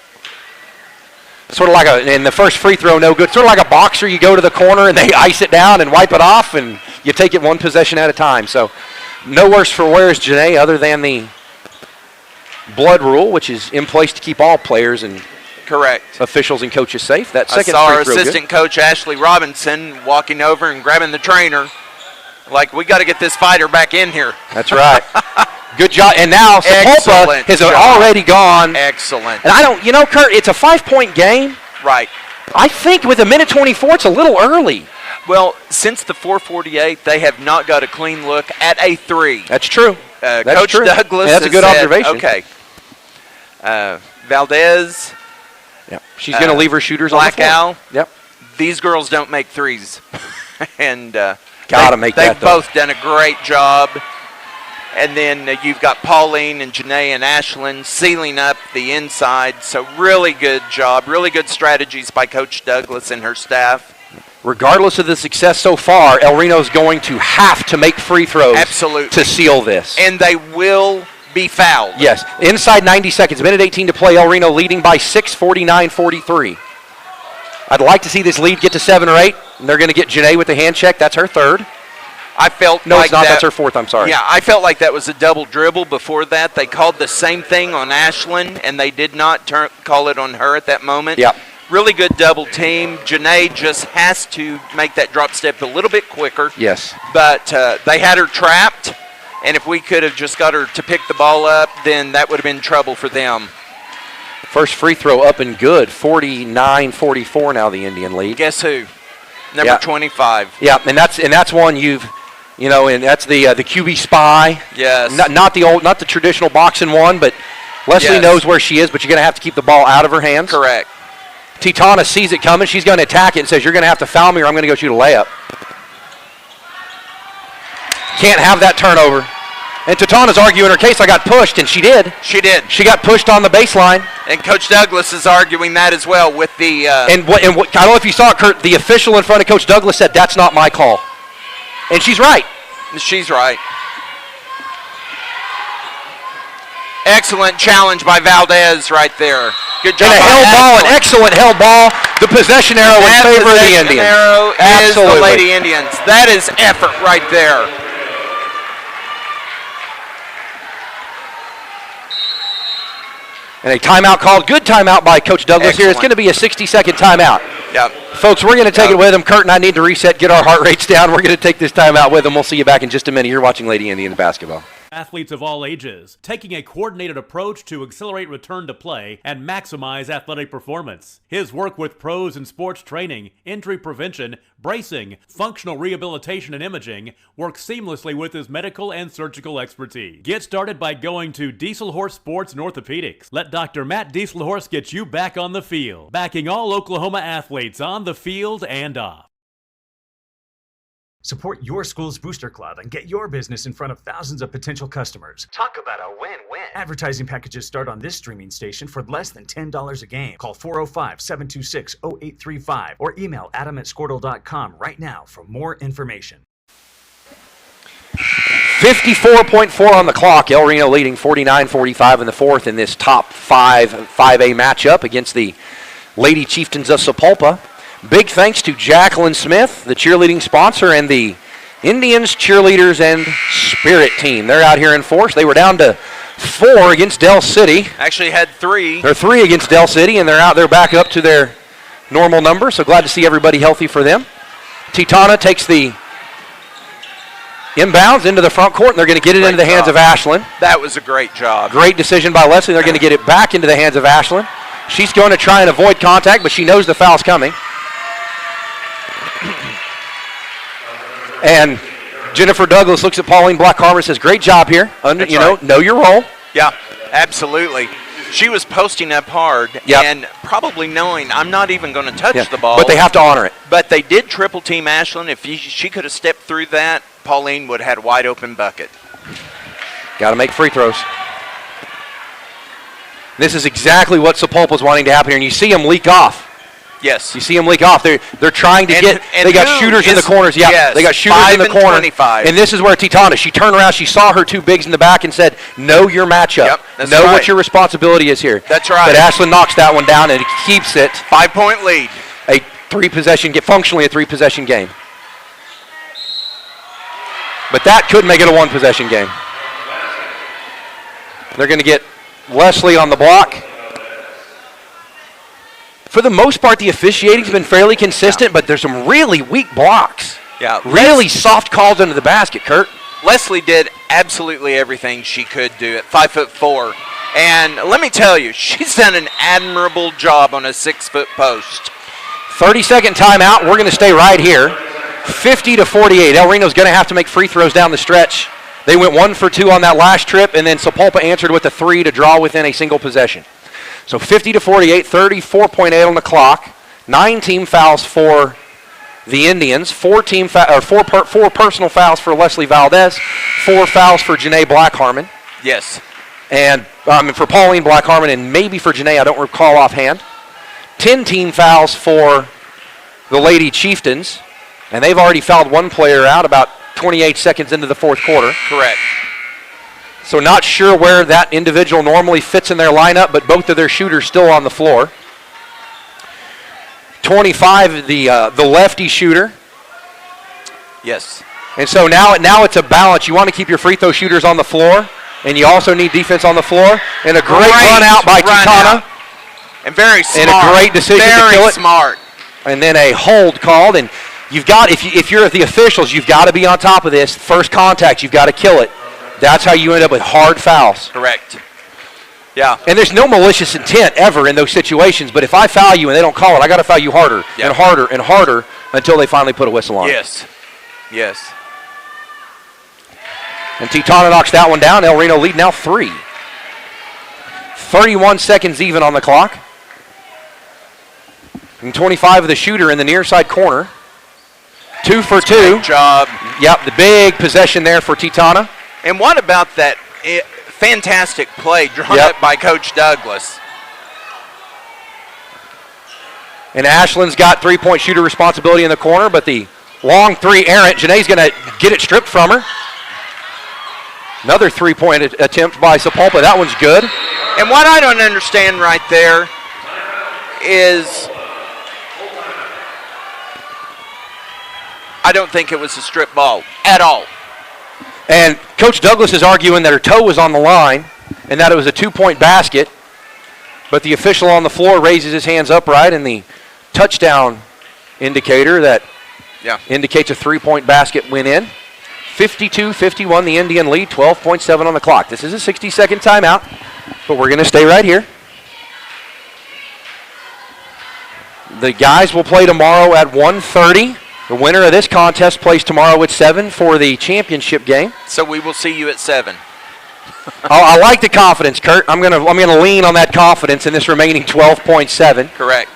Speaker 1: Sort of like and the first free throw, no good. Sort of like a boxer, you go to the corner and they ice it down and wipe it off, and you take it one possession at a time. So no worse for wear is Janae, other than the blood rule, which is in place to keep all players and officials and coaches safe. That second
Speaker 2: I saw
Speaker 1: free
Speaker 2: our
Speaker 1: throw
Speaker 2: assistant coach Ashley Robinson walking over and grabbing the trainer, like, we got to get this fighter back in here.
Speaker 1: That's right. Good job. And now Sapulpa has already gone.
Speaker 2: Excellent.
Speaker 1: And Kurt, it's a 5-point game.
Speaker 2: Right.
Speaker 1: I think with 1:24, it's a little early.
Speaker 2: Well, since the 4:48, they have not got a clean look at a 3.
Speaker 1: That's true.
Speaker 2: Coach Douglas
Speaker 1: that's a good observation.
Speaker 2: Okay. Valdez.
Speaker 1: Yep. She's going to leave her shooters
Speaker 2: Black
Speaker 1: on the floor.
Speaker 2: Al.
Speaker 1: Yep.
Speaker 2: These girls don't make threes. And
Speaker 1: gotta make that,
Speaker 2: they've both done a great job. And then you've got Pauline and Janae and Ashlyn sealing up the inside. So really good job. Really good strategies by Coach Douglas and her staff.
Speaker 1: Regardless of the success so far, El Reno's going to have to make free throws to seal this.
Speaker 2: And they will be fouled.
Speaker 1: Yes. Inside 90 seconds. 1:18 to play. El Reno leading by 6, 49-43. I'd like to see this lead get to 7 or 8. And they're going to get Janae with the hand check. That's her third.
Speaker 2: I felt
Speaker 1: No,
Speaker 2: like
Speaker 1: it's not.
Speaker 2: that,
Speaker 1: That's her fourth. I'm sorry.
Speaker 2: Yeah, I felt like that was a double dribble. Before that, they called the same thing on Ashlyn, and they did not call it on her at that moment.
Speaker 1: Yep.
Speaker 2: Really good double team. Janae just has to make that drop step a little bit quicker.
Speaker 1: Yes.
Speaker 2: But they had her trapped, and if we could have just got her to pick the ball up, then that would have been trouble for them.
Speaker 1: First free throw up and good. 49-44 now the Indian lead.
Speaker 2: Guess who? Number 25.
Speaker 1: Yeah, and that's one and that's the QB spy.
Speaker 2: Yes.
Speaker 1: Not the traditional boxing one, but Leslie knows where she is, but you're going to have to keep the ball out of her hands.
Speaker 2: Correct.
Speaker 1: Titana sees it coming. She's going to attack it and says, you're going to have to foul me or I'm going to go shoot a layup. Can't have that turnover. And Titana's arguing her case. I got pushed, and she did.
Speaker 2: She did.
Speaker 1: She got pushed on the baseline.
Speaker 2: And Coach Douglas is arguing that as well with the
Speaker 1: And what I don't know if you saw it, Kurt, the official in front of Coach Douglas said, that's not my call. And she's right.
Speaker 2: She's right. Excellent challenge by Valdez right there. Good job.
Speaker 1: And a held ball, an excellent held ball. The possession arrow in favor of the Indians.
Speaker 2: Arrow is the Lady Indians. That is effort right there.
Speaker 1: And a timeout called. Good timeout by Coach Douglas
Speaker 2: Excellent.
Speaker 1: here. It's going to be a 60-second timeout.
Speaker 2: Yep.
Speaker 1: Folks, we're going to take it with them. Kurt and I need to reset, get our heart rates down. We're going to take this timeout with them. We'll see you back in just a minute. You're watching Lady Indians basketball.
Speaker 8: Athletes of all ages, taking a coordinated approach to accelerate return to play and maximize athletic performance. His work with pros in sports training, injury prevention, bracing, functional rehabilitation, and imaging works seamlessly with his medical and surgical expertise. Get started by going to Dieselhorse Sports and Orthopedics. Let Dr. Matt Dieselhorse get you back on the field, backing all Oklahoma athletes on the field and off.
Speaker 3: Support your school's booster club and get your business in front of thousands of potential customers. Talk about a win-win. Advertising packages start on this streaming station for less than $10 a game. Call 405-726-0835 or email adam@squirtle.com right now for more information.
Speaker 1: 54.4 on the clock. El Reno leading 49-45 in the fourth in this top 5A matchup against the Lady Chieftains of Sapulpa. Big thanks to Jacqueline Smith, the cheerleading sponsor, and the Indians cheerleaders and spirit team. They're out here in force. They were down to 4 against Del City.
Speaker 2: Actually had 3.
Speaker 1: They're 3 against Del City, and they're back up to their normal number. So glad to see everybody healthy for them. Titana takes the inbounds into the front court, and they're going to get it into the hands of Ashlyn.
Speaker 2: That was a great job.
Speaker 1: Great decision by Leslie. They're going to get it back into the hands of Ashlyn. She's going to try and avoid contact, but she knows the foul's coming. And Jennifer Douglas looks at Pauline Black-Harmer and says, great job here. Know your role.
Speaker 2: Yeah, absolutely. She was posting up hard and probably knowing I'm not even going to touch the ball.
Speaker 1: But they have to honor it.
Speaker 2: But they did triple team Ashlyn. If she could have stepped through that, Pauline would have had a wide open bucket.
Speaker 1: Got to make free throws. This is exactly what Sapulpa's wanting to happen here. And you see them leak off.
Speaker 2: Yes.
Speaker 1: You see them leak off. They're trying to they got shooters in the corners. Yeah,
Speaker 2: yes,
Speaker 1: they got shooters in the corner.
Speaker 2: 25.
Speaker 1: And this is where Titana, she turned around, she saw her 2 bigs in the back and said, know your matchup.
Speaker 2: Yep, that's
Speaker 1: know
Speaker 2: right.
Speaker 1: what your responsibility is here.
Speaker 2: That's right.
Speaker 1: But Ashlyn knocks that one down and it keeps it
Speaker 2: 5-point lead.
Speaker 1: a 3-possession game, functionally a 3-possession game. But that could make it a 1-possession game. They're going to get Leslie on the block. For the most part, the officiating's been fairly consistent, but there's some really weak blocks.
Speaker 2: Yeah.
Speaker 1: Really soft calls under the basket, Kurt.
Speaker 2: Leslie did absolutely everything she could do at 5'4". And let me tell you, she's done an admirable job on a 6-foot post.
Speaker 1: 30-second timeout. We're going to stay right here. 50-48. El Reno's going to have to make free throws down the stretch. They went 1 for 2 on that last trip, and then Sapulpa answered with a 3 to draw within a single possession. So 50-48, 34.8 on the clock. 9 team fouls for the Indians. 4 personal fouls for Leslie Valdez. 4 fouls for Janae Black-Harmon.
Speaker 2: Yes.
Speaker 1: And for Pauline Black-Harmon and maybe for Janae, I don't recall offhand. 10 team fouls for the Lady Chieftains. And they've already fouled 1 player out about 28 seconds into the fourth quarter.
Speaker 2: Correct.
Speaker 1: So not sure where that individual normally fits in their lineup, but both of their shooters still on the floor. 25, the lefty shooter.
Speaker 2: Yes.
Speaker 1: And so now it's a balance. You want to keep your free throw shooters on the floor, and you also need defense on the floor. And a great run out by Titana.
Speaker 2: And very smart.
Speaker 1: And a great decision to kill it.
Speaker 2: Very smart.
Speaker 1: And then a hold called. And you've got, if you're the officials, you've got to be on top of this. First contact, you've got to kill it. That's how you end up with hard fouls.
Speaker 2: Correct. Yeah.
Speaker 1: And there's no malicious intent ever in those situations. But if I foul you and they don't call it, I got to foul you harder and harder and harder until they finally put a whistle on it.
Speaker 2: Yes. Yes.
Speaker 1: And Titana knocks that one down. El Reno lead now 3. 31 seconds even on the clock. And 25 of the shooter in the near side corner. 2 for 2.
Speaker 2: Great job.
Speaker 1: Yep, the big possession there for Titana.
Speaker 2: And what about that fantastic play drawn up by Coach Douglas?
Speaker 1: And Ashland's got three-point shooter responsibility in the corner, but the long three errant. Janae's going to get it stripped from her. Another three-point attempt by Sapulpa. That one's good.
Speaker 2: And what I don't understand right there is I don't think it was a strip ball at all.
Speaker 1: And Coach Douglas is arguing that her toe was on the line and that it was a 2-point basket. But the official on the floor raises his hands upright, and the touchdown indicator that indicates a 3-point basket went in. 52-51, the Indian lead, 12.7 on the clock. This is a 60-second timeout, but we're going to stay right here. The guys will play tomorrow at 1:30. The winner of this contest plays tomorrow at 7 for the championship game.
Speaker 2: So we will see you at 7.
Speaker 1: I like the confidence, Kurt. I'm gonna lean on that confidence in this remaining 12.7.
Speaker 2: Correct.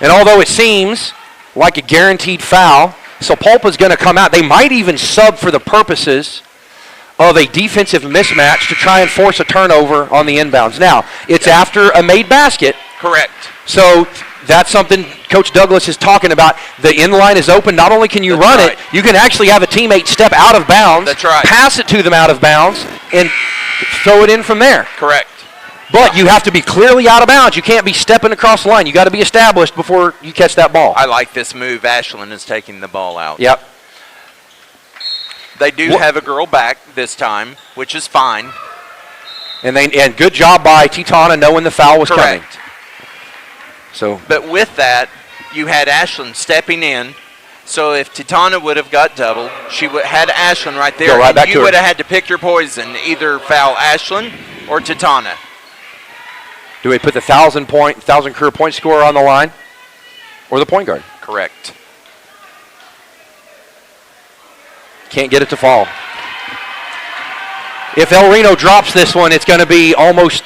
Speaker 1: And although it seems like a guaranteed foul, Sapulpa's going to come out. They might even sub for the purposes of a defensive mismatch to try and force a turnover on the inbounds. Now, it's after a made basket.
Speaker 2: Correct.
Speaker 1: So that's something Coach Douglas is talking about. The inline is open. Not only can you run it, you can actually have a teammate step out of bounds, pass it to them out of bounds, and throw it in from there.
Speaker 2: Correct.
Speaker 1: But you have to be clearly out of bounds. You can't be stepping across the line. You got to be established before you catch that ball.
Speaker 2: I like this move. Ashland is taking the ball out.
Speaker 1: Yep.
Speaker 2: They do have a girl back this time, which is fine.
Speaker 1: And good job by Titana knowing the foul was coming. So,
Speaker 2: but with that, you had Ashland stepping in. So if Titana would have got doubled, she had Ashland right there. And you would have had to pick your poison, either foul Ashland or Titana.
Speaker 1: Do we put the 1,000 career point scorer on the line or the point guard?
Speaker 2: Correct.
Speaker 1: Can't get it to fall. If El Reno drops this one, it's going to be almost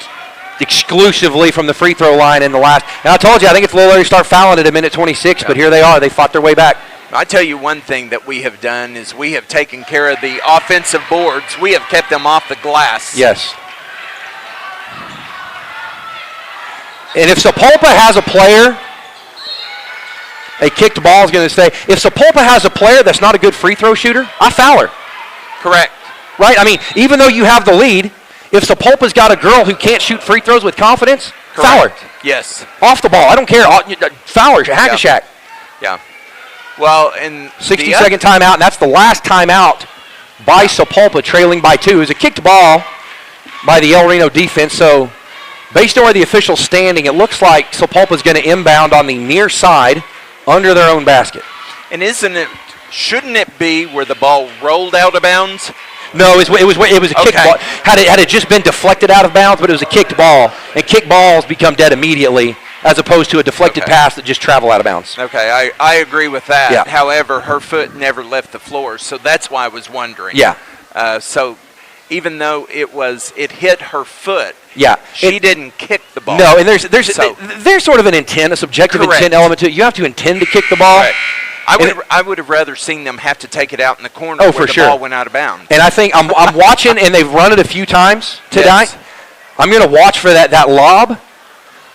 Speaker 1: exclusively from the free throw line in the last. And I told you, I think it's a little early to start fouling at a minute 26, but here they are. They fought their way back.
Speaker 2: I tell you one thing that we have done is we have taken care of the offensive boards. We have kept them off the glass.
Speaker 1: Yes. And if Sapulpa has a player, a kicked ball is going to stay. If Sapulpa has a player that's not a good free throw shooter, I foul her.
Speaker 2: Correct.
Speaker 1: Right? I mean, even though you have the lead, if Sapulpa's got a girl who can't shoot free throws with confidence, foul her.
Speaker 2: Yes.
Speaker 1: Off the ball. I don't care. Foul her. Hack-a-shack.
Speaker 2: Yeah. Well, in
Speaker 1: 60-second timeout, and that's the last timeout by Sapulpa, trailing by 2. It was a kicked ball by the El Reno defense, so based on where the official's standing, it looks like Sapulpa's going to inbound on the near side under their own basket.
Speaker 2: And shouldn't it be where the ball rolled out of bounds?
Speaker 1: No, it was a kicked ball. Had it just been deflected out of bounds, but it was a kicked ball, and kicked balls become dead immediately as opposed to a deflected pass that just travel out of bounds.
Speaker 2: Okay, I agree with that.
Speaker 1: Yeah.
Speaker 2: However, her foot never left the floor, so that's why I was wondering.
Speaker 1: Yeah.
Speaker 2: So even though it hit her foot,
Speaker 1: yeah,
Speaker 2: she didn't kick the ball.
Speaker 1: No, and there's sort of an intent, a subjective intent element to it. You have to intend to kick the ball.
Speaker 2: Correct. I would have rather seen them have to take it out in the corner where the ball went out of bounds.
Speaker 1: And I think I'm watching, and they've run it a few times tonight. Yes. I'm going to watch for that lob.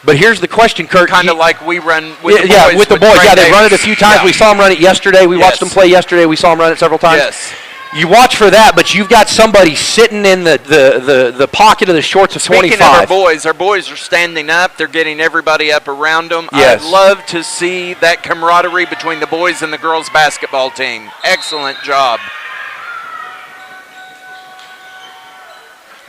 Speaker 1: But here's the question, Kurt.
Speaker 2: Kind of like we run with the boys.
Speaker 1: Yeah, they've run it a few times. Yeah. We saw them run it yesterday. We watched them play yesterday. We saw them run it several times.
Speaker 2: Yes.
Speaker 1: You watch for that, but you've got somebody sitting in the pocket of the shorts of 25.
Speaker 2: Speaking of our boys are standing up. They're getting everybody up around them.
Speaker 1: Yes.
Speaker 2: I love to see that camaraderie between the boys and the girls basketball team. Excellent job.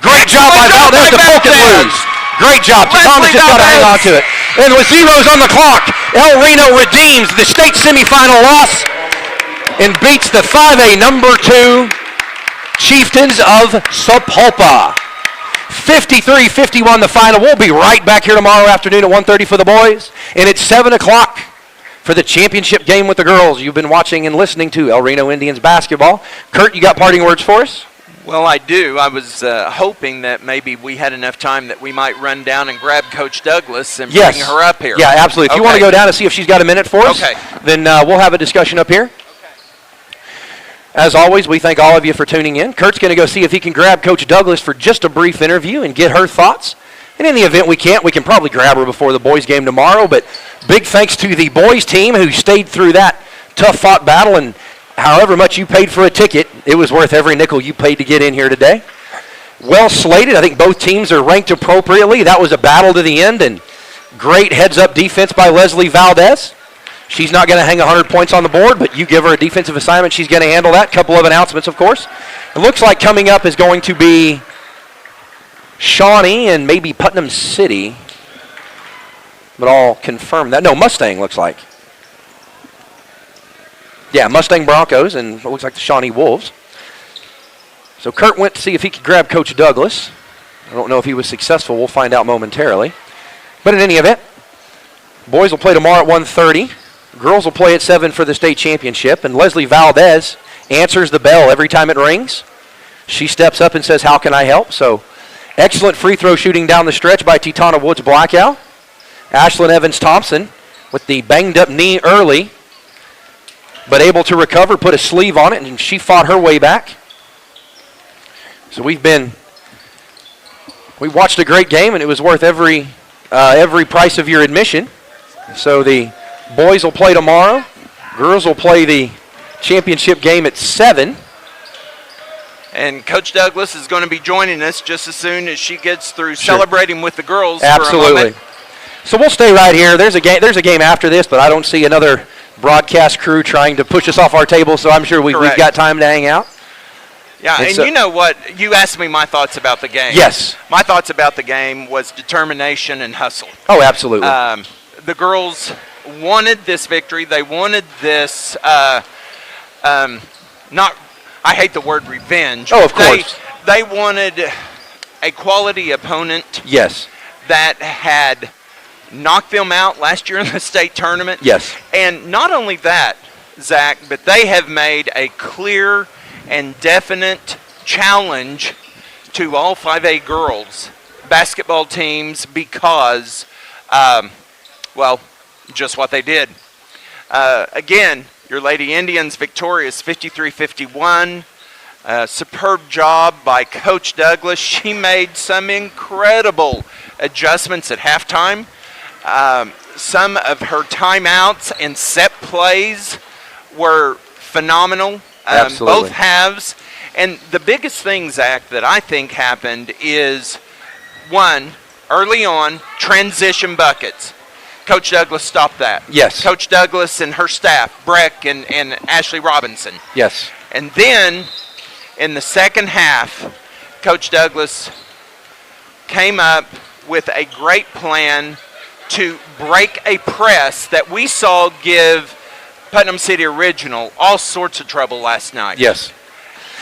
Speaker 1: Great job by Valdez to poke and lose. Great job. Thomas just got to hang on to it. And with zeros on the clock, El Reno redeems the state semifinal loss and beats the 5A number 2 Chieftains of Sapulpa. 53-51 the final. We'll be right back here tomorrow afternoon at 1:30 for the boys. And it's 7 o'clock for the championship game with the girls. You've been watching and listening to El Reno Indians basketball. Kurt, you got parting words for us?
Speaker 2: Well, I do. I was hoping that maybe we had enough time that we might run down and grab Coach Douglas and bring her up here.
Speaker 1: Yeah, absolutely. If you want to go down and see if she's got a minute for us, then we'll have a discussion up here. As always, we thank all of you for tuning in. Kurt's going to go see if he can grab Coach Douglas for just a brief interview and get her thoughts. And in the event we can't, we can probably grab her before the boys' game tomorrow. But big thanks to the boys' team who stayed through that tough-fought battle. And however much you paid for a ticket, it was worth every nickel you paid to get in here today. Well slated. I think both teams are ranked appropriately. That was a battle to the end. And great heads-up defense by Leslie Valdez. She's not going to hang 100 points on the board, but you give her a defensive assignment, she's going to handle that. Couple of announcements, of course. It looks like coming up is going to be Shawnee and maybe Putnam City. But I'll confirm that. No, Mustang looks like. Yeah, Mustang Broncos and it looks like the Shawnee Wolves. So Kurt went to see if he could grab Coach Douglas. I don't know if he was successful. We'll find out momentarily. But in any event, boys will play tomorrow at 1:30. Girls will play at 7 for the state championship, and Leslie Valdez answers the bell every time it rings. She steps up and says, "How can I help?" So excellent free throw shooting down the stretch by Titana Woods Blackout. Ashlyn Evans-Thompson with the banged up knee early, but able to recover, put a sleeve on it, and she fought her way back. So we watched a great game, and it was worth every price of your admission. So the boys will play tomorrow. Girls will play the championship game at 7.
Speaker 2: And Coach Douglas is going to be joining us just as soon as she gets through celebrating with the girls.
Speaker 1: Absolutely. For a moment. So we'll stay right here. There's a game after this, but I don't see another broadcast crew trying to push us off our table, so I'm sure we've got time to hang out.
Speaker 2: Yeah, and you know what? You asked me my thoughts about the game.
Speaker 1: Yes.
Speaker 2: My thoughts about the game was determination and hustle.
Speaker 1: Oh, absolutely.
Speaker 2: The girls wanted this victory. They wanted this, I hate the word revenge.
Speaker 1: Oh, of course.
Speaker 2: They wanted a quality opponent.
Speaker 1: Yes.
Speaker 2: That had knocked them out last year in the state tournament.
Speaker 1: Yes.
Speaker 2: And not only that, Zach, but they have made a clear and definite challenge to all 5A girls basketball teams because, just what they did. Again, your Lady Indians victorious 53-51. Superb job by Coach Douglas. She made some incredible adjustments at halftime. Some of her timeouts and set plays were phenomenal.
Speaker 1: Absolutely.
Speaker 2: Both halves. And the biggest thing, Zach, that I think happened is, one, early on, transition buckets. Coach Douglas stopped that.
Speaker 1: Yes.
Speaker 2: Coach Douglas and her staff, Breck and Ashley Robinson.
Speaker 1: Yes.
Speaker 2: And then, in the second half, Coach Douglas came up with a great plan to break a press that we saw give Putnam City Original all sorts of trouble last night.
Speaker 1: Yes.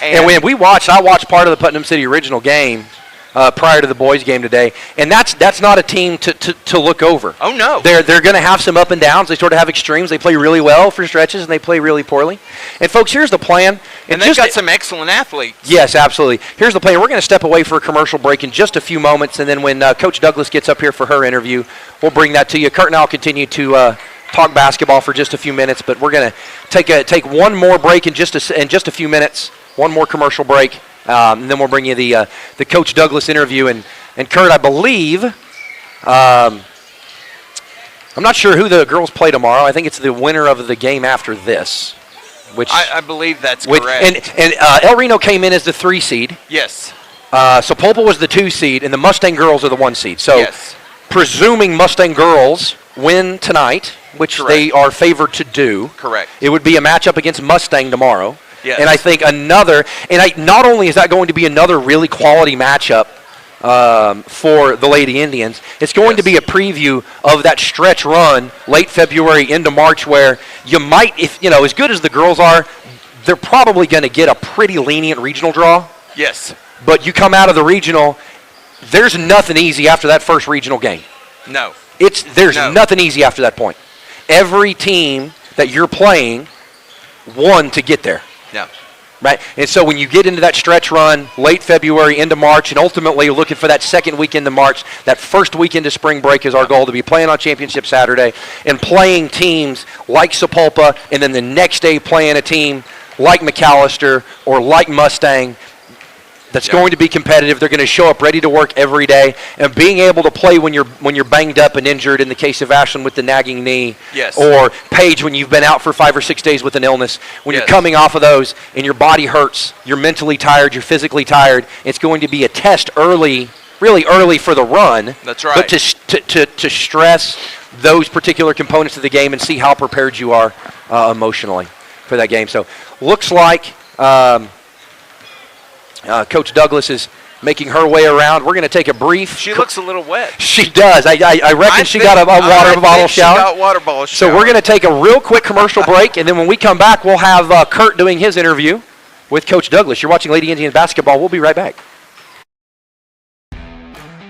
Speaker 1: And when I watched part of the Putnam City Original game prior to the boys' game today, and that's not a team to look over.
Speaker 2: Oh, no.
Speaker 1: They're going to have some up and downs. They sort of have extremes. They play really well for stretches, and they play really poorly. And, folks, here's the plan.
Speaker 2: And they've got some excellent athletes.
Speaker 1: Yes, absolutely. Here's the plan. We're going to step away for a commercial break in just a few moments, and then when Coach Douglas gets up here for her interview, we'll bring that to you. Kurt and I will continue to talk basketball for just a few minutes, but we're going to take one more break in just a few minutes, one more commercial break, and then we'll bring you the Coach Douglas interview. And Kurt, I believe, I'm not sure who the girls play tomorrow. I think it's the winner of the game after this. which
Speaker 2: I believe that's correct.
Speaker 1: And El Reno came in as the 3 seed.
Speaker 2: Yes.
Speaker 1: Sapulpa was the 2 seed, and the Mustang girls are the 1 seed. So,
Speaker 2: yes.
Speaker 1: Presuming Mustang girls win tonight, which
Speaker 2: Correct.
Speaker 1: they are favored to do,
Speaker 2: correct,
Speaker 1: it would be a matchup against Mustang tomorrow.
Speaker 2: Yes.
Speaker 1: And I think not only is that going to be another really quality matchup for the Lady Indians, it's going to be a preview of that stretch run late February into March where you might, as good as the girls are, they're probably going to get a pretty lenient regional draw.
Speaker 2: Yes.
Speaker 1: But you come out of the regional, there's nothing easy after that first regional game.
Speaker 2: No.
Speaker 1: There's nothing easy after that point. Every team that you're playing won to get there.
Speaker 2: Yeah.
Speaker 1: Right? And so when you get into that stretch run, late February into March, and ultimately looking for that second weekend of March, that first weekend of spring break is our goal, to be playing on Championship Saturday and playing teams like Sapulpa, and then the next day playing a team like McAllister or like Mustang that's going to be competitive. They're going to show up ready to work every day, and being able to play when you're banged up and injured, in the case of Ashlyn with the nagging knee,
Speaker 2: yes,
Speaker 1: or Paige when you've been out for 5 or 6 days with an illness. When you're coming off of those and your body hurts, you're mentally tired, you're physically tired, it's going to be a test early, really early for the run.
Speaker 2: That's right.
Speaker 1: But to stress those particular components of the game and see how prepared you are emotionally for that game. So looks like Coach Douglas is making her way around. We're going to take a brief.
Speaker 2: She looks a little wet.
Speaker 1: She does. I reckon she got a water bottle shower.
Speaker 2: She got water bottle shower.
Speaker 1: So we're going to take a real quick commercial break, and then when we come back, we'll have Kurt doing his interview with Coach Douglas. You're watching Lady Indian Basketball. We'll be right back.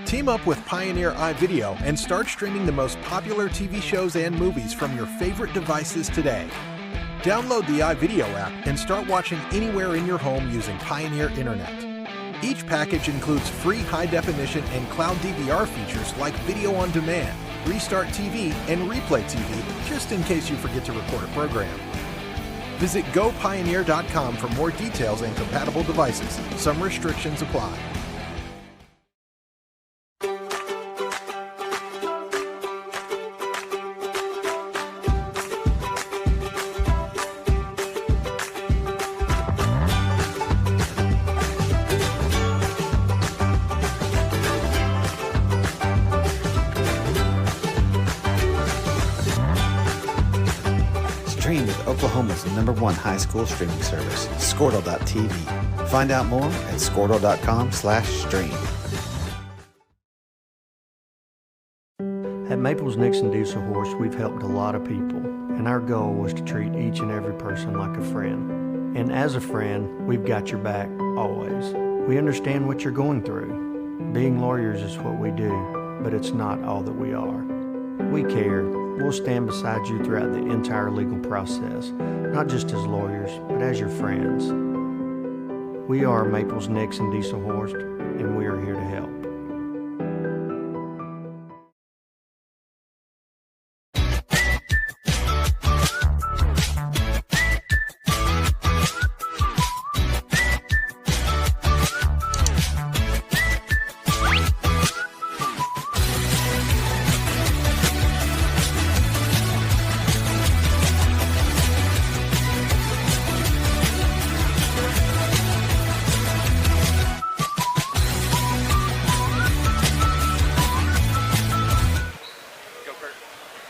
Speaker 4: Team up with Pioneer iVideo and start streaming the most popular TV shows and movies from your favorite devices today. Download the iVideo app and start watching anywhere in your home using Pioneer Internet. Each package includes free high-definition and cloud DVR features like Video on Demand, Restart TV, and Replay TV, just in case you forget to record a program. Visit gopioneer.com for more details and compatible devices. Some restrictions apply.
Speaker 5: Stream with Oklahoma's #1 high school streaming service, Squirtle.tv. Find out more at squirtle.com/stream.
Speaker 6: At Maples Nixon Diesel Horse, we've helped a lot of people, and our goal was to treat each and every person like a friend. And as a friend, we've got your back always. We understand what you're going through. Being lawyers is what we do, but it's not all that we are. We care. We'll stand beside you throughout the entire legal process, not just as lawyers, but as your friends. We are Maples Nixon Diesel Horse, and we are here to help.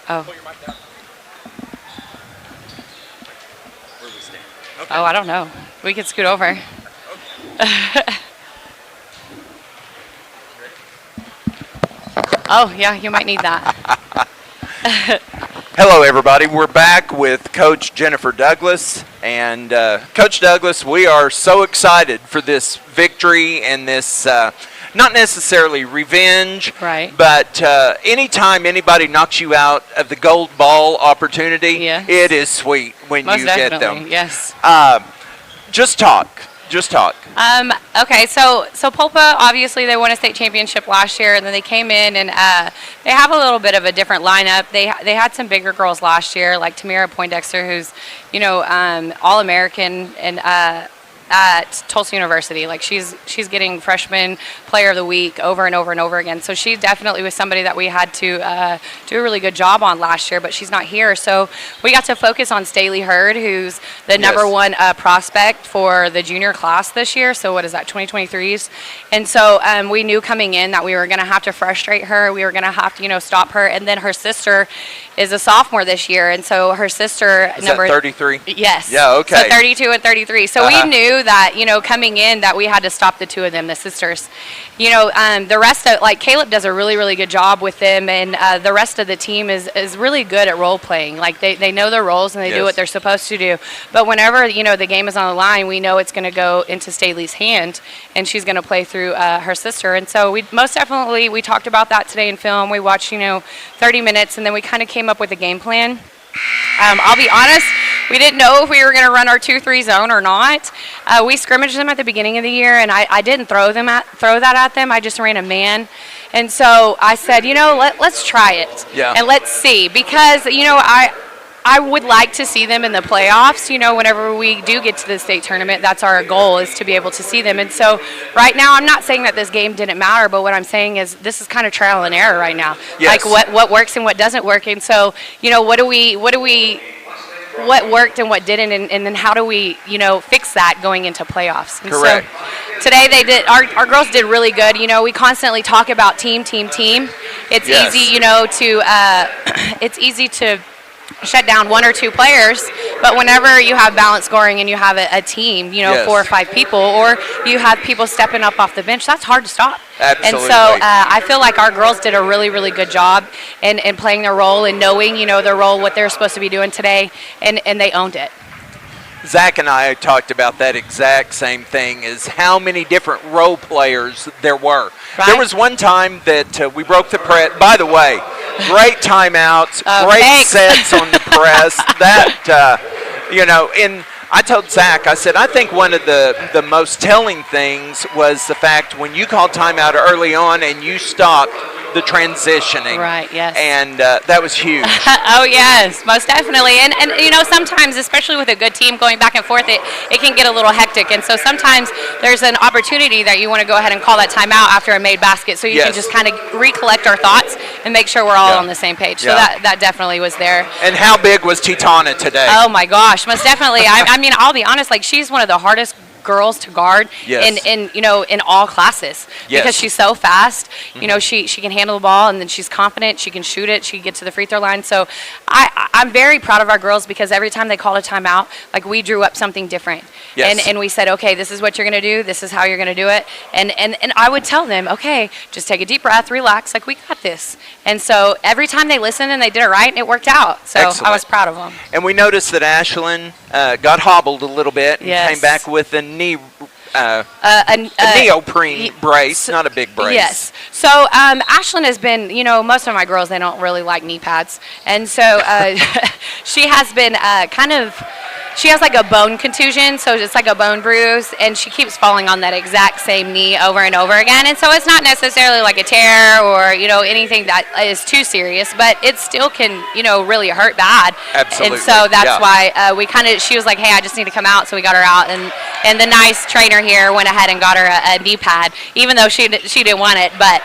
Speaker 9: Oh. Oh, I don't know. We could scoot over. Oh, yeah, you might need that.
Speaker 2: Hello, everybody. We're back with Coach Jennifer Douglas. And Coach Douglas, we are so excited for this victory and this, not necessarily revenge,
Speaker 9: right,
Speaker 2: but anytime anybody knocks you out of the gold ball opportunity,
Speaker 9: yes,
Speaker 2: it is sweet when
Speaker 9: most
Speaker 2: you
Speaker 9: definitely,
Speaker 2: get them.
Speaker 9: Yes.
Speaker 2: Just talk.
Speaker 9: Okay, so Pulpa, obviously they won a state championship last year, and then they came in and they have a little bit of a different lineup. They had some bigger girls last year, like Tamira Poindexter, who's All-American, and at Tulsa University. Like she's getting freshman player of the week over and over and over again. So she definitely was somebody that we had to do a really good job on last year, but she's not here. So we got to focus on Staley Hurd, who's the number one prospect for the junior class this year. So what is that, 2023s? And so we knew coming in that we were going to have to frustrate her. We were going to have to, stop her. And then her sister is a sophomore this year. And so her sister
Speaker 2: is number 33?
Speaker 9: Yes.
Speaker 2: Yeah, okay.
Speaker 9: So 32 and 33. So we knew that, coming in that we had to stop the two of them, the sisters. The rest of, like, Caleb does a really, really good job with them, and the rest of the team is really good at role playing. Like, they know their roles and they do what they're supposed to do. But whenever, the game is on the line, we know it's going to go into Staley's hand, and she's going to play through her sister. And so we talked about that today in film. We watched, 30 minutes, and then we kind of came up with a game plan. I'll be honest, we didn't know if we were going to run our 2-3 zone or not. We scrimmaged them at the beginning of the year, and I didn't throw that at them. I just ran a man. And so I said, let's try it.
Speaker 2: Yeah.
Speaker 9: And let's see. Because, I would like to see them in the playoffs. Whenever we do get to the state tournament, that's our goal, is to be able to see them. And so right now, I'm not saying that this game didn't matter, but what I'm saying is this is kind of trial and error right now.
Speaker 2: Yes.
Speaker 9: Like what works and what doesn't work. And so, what worked and what didn't, and then how do we, fix that going into playoffs? And
Speaker 2: correct.
Speaker 9: So today they did. Our girls did really good. We constantly talk about team. It's easy, it's easy to shut down one or two players, but whenever you have balanced scoring and you have a team, 4 or 5 people, or you have people stepping up off the bench, that's hard to stop.
Speaker 2: Absolutely.
Speaker 9: And so I feel like our girls did a really, really good job in playing their role and knowing, their role, what they're supposed to be doing today, and they owned it.
Speaker 2: Zach and I talked about that exact same thing, is how many different role players there were. Right? There was one time that we broke the press. By the way, great timeouts, great sets on the press. And I told Zach, I said, I think one of the most telling things was the fact when you called timeout early on and you stopped the transitioning.
Speaker 9: Right, yes.
Speaker 2: And that was huge.
Speaker 9: Oh, yes, most definitely. And sometimes, especially with a good team going back and forth, it can get a little hectic. And so sometimes there's an opportunity that you want to go ahead and call that timeout after a made basket, so you can just kind of recollect our thoughts and make sure we're all on the same page. So that definitely was there.
Speaker 2: And how big was Titana today?
Speaker 9: Oh, my gosh, most definitely. I mean, I'll be honest, like, she's one of the hardest girls to guard in all classes because she's so fast. She can handle the ball, and then she's confident. She can shoot it. She can get to the free throw line. So I'm very proud of our girls because every time they called a timeout, like, we drew up something different. Yes. And we said, okay, this is what you're going to do. This is how you're going to do it. And I would tell them, okay, just take a deep breath, relax, like, we got this. And so every time they listened and they did it right, and it worked out. So excellent. I was proud of them.
Speaker 2: And we noticed that Ashlyn got hobbled a little bit and came back with a knee neoprene brace, not a big brace.
Speaker 9: Yes. So Ashlyn has been, most of my girls, they don't really like knee pads. And so she has been she has like a bone contusion, so it's like a bone bruise, and she keeps falling on that exact same knee over and over again. And so it's not necessarily like a tear or, anything that is too serious, but it still can, really hurt bad.
Speaker 2: Absolutely.
Speaker 9: And so that's why she was like, hey, I just need to come out. So we got her out, and the nice trainer here went ahead and got her a knee pad, even though she didn't want it, but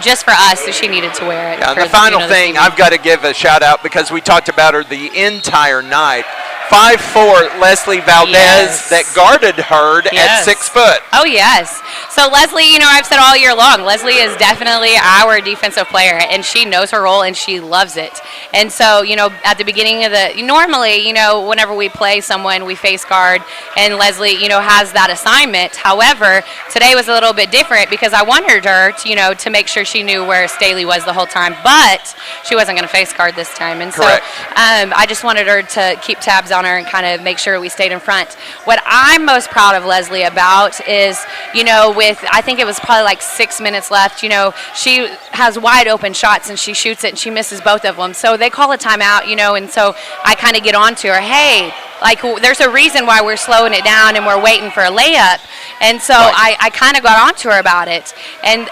Speaker 9: just for us, she needed to wear it.
Speaker 2: Yeah, and the final thing, I've got to give a shout out because we talked about her the entire night. 5'4" Leslie Valdez that guarded Hurd at 6 foot.
Speaker 9: Oh, yes. So Leslie, I've said all year long, Leslie is definitely our defensive player, and she knows her role, and she loves it. And so, at the beginning of normally, whenever we play someone, we face guard, and Leslie, has that assignment. However, today was a little bit different because I wanted her to, to make sure she knew where Staley was the whole time, but she wasn't going to face guard this time. And
Speaker 2: correct.
Speaker 9: So I just wanted her to keep tabs on her and kind of make sure we stayed in front. What I'm most proud of Leslie about is, I think it was probably like 6 minutes left, she has wide open shots and she shoots it and she misses both of them. So they call a timeout, and so I kind of get on to her, hey, like, there's a reason why we're slowing it down and we're waiting for a layup. And so I kind of got on to her about it. And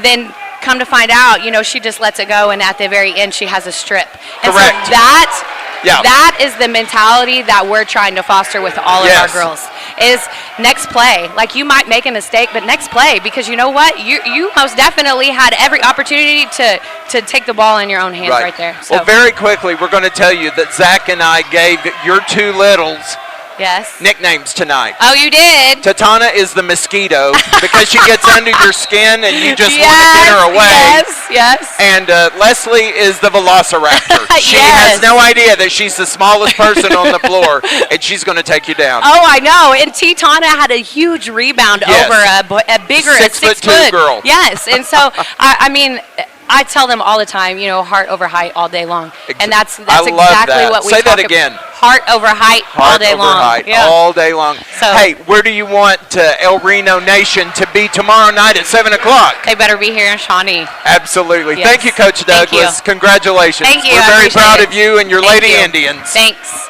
Speaker 9: then come to find out, she just lets it go, and at the very end she has a strip. And
Speaker 2: correct.
Speaker 9: so that is the mentality that we're trying to foster with all of our girls. is next play. Like, you might make a mistake, but next play, because you know what? You most definitely had every opportunity to take the ball in your own hands right there. So.
Speaker 2: Well, very quickly, we're going to tell you that Zach and I gave your two littles nicknames tonight.
Speaker 9: Oh, you did?
Speaker 2: Tatana is the mosquito because she gets under your skin and you just want to get her away.
Speaker 9: Yes.
Speaker 2: And Leslie is the velociraptor. She has no idea that she's the smallest person on the floor and she's going to take you down.
Speaker 9: Oh, I know. And Tana had a huge rebound over a bigger
Speaker 2: 6'2" girl.
Speaker 9: Yes. And so, I mean, I tell them all the time, you know, heart over height all day long. And that's exactly what we
Speaker 2: Say
Speaker 9: talk
Speaker 2: that again.
Speaker 9: about. Heart over height all day long.
Speaker 2: Heart over height all day long.
Speaker 9: So,
Speaker 2: hey, where do you want El Reno Nation to be tomorrow night at 7 o'clock?
Speaker 9: They better be here in Shawnee.
Speaker 2: Absolutely.
Speaker 9: Yes.
Speaker 2: Thank you, Coach Douglas.
Speaker 9: Thank you.
Speaker 2: Congratulations.
Speaker 9: Thank you.
Speaker 2: We're very proud
Speaker 9: it.
Speaker 2: of you and your
Speaker 9: Thank
Speaker 2: Lady
Speaker 9: you.
Speaker 2: Indians.
Speaker 9: Thanks.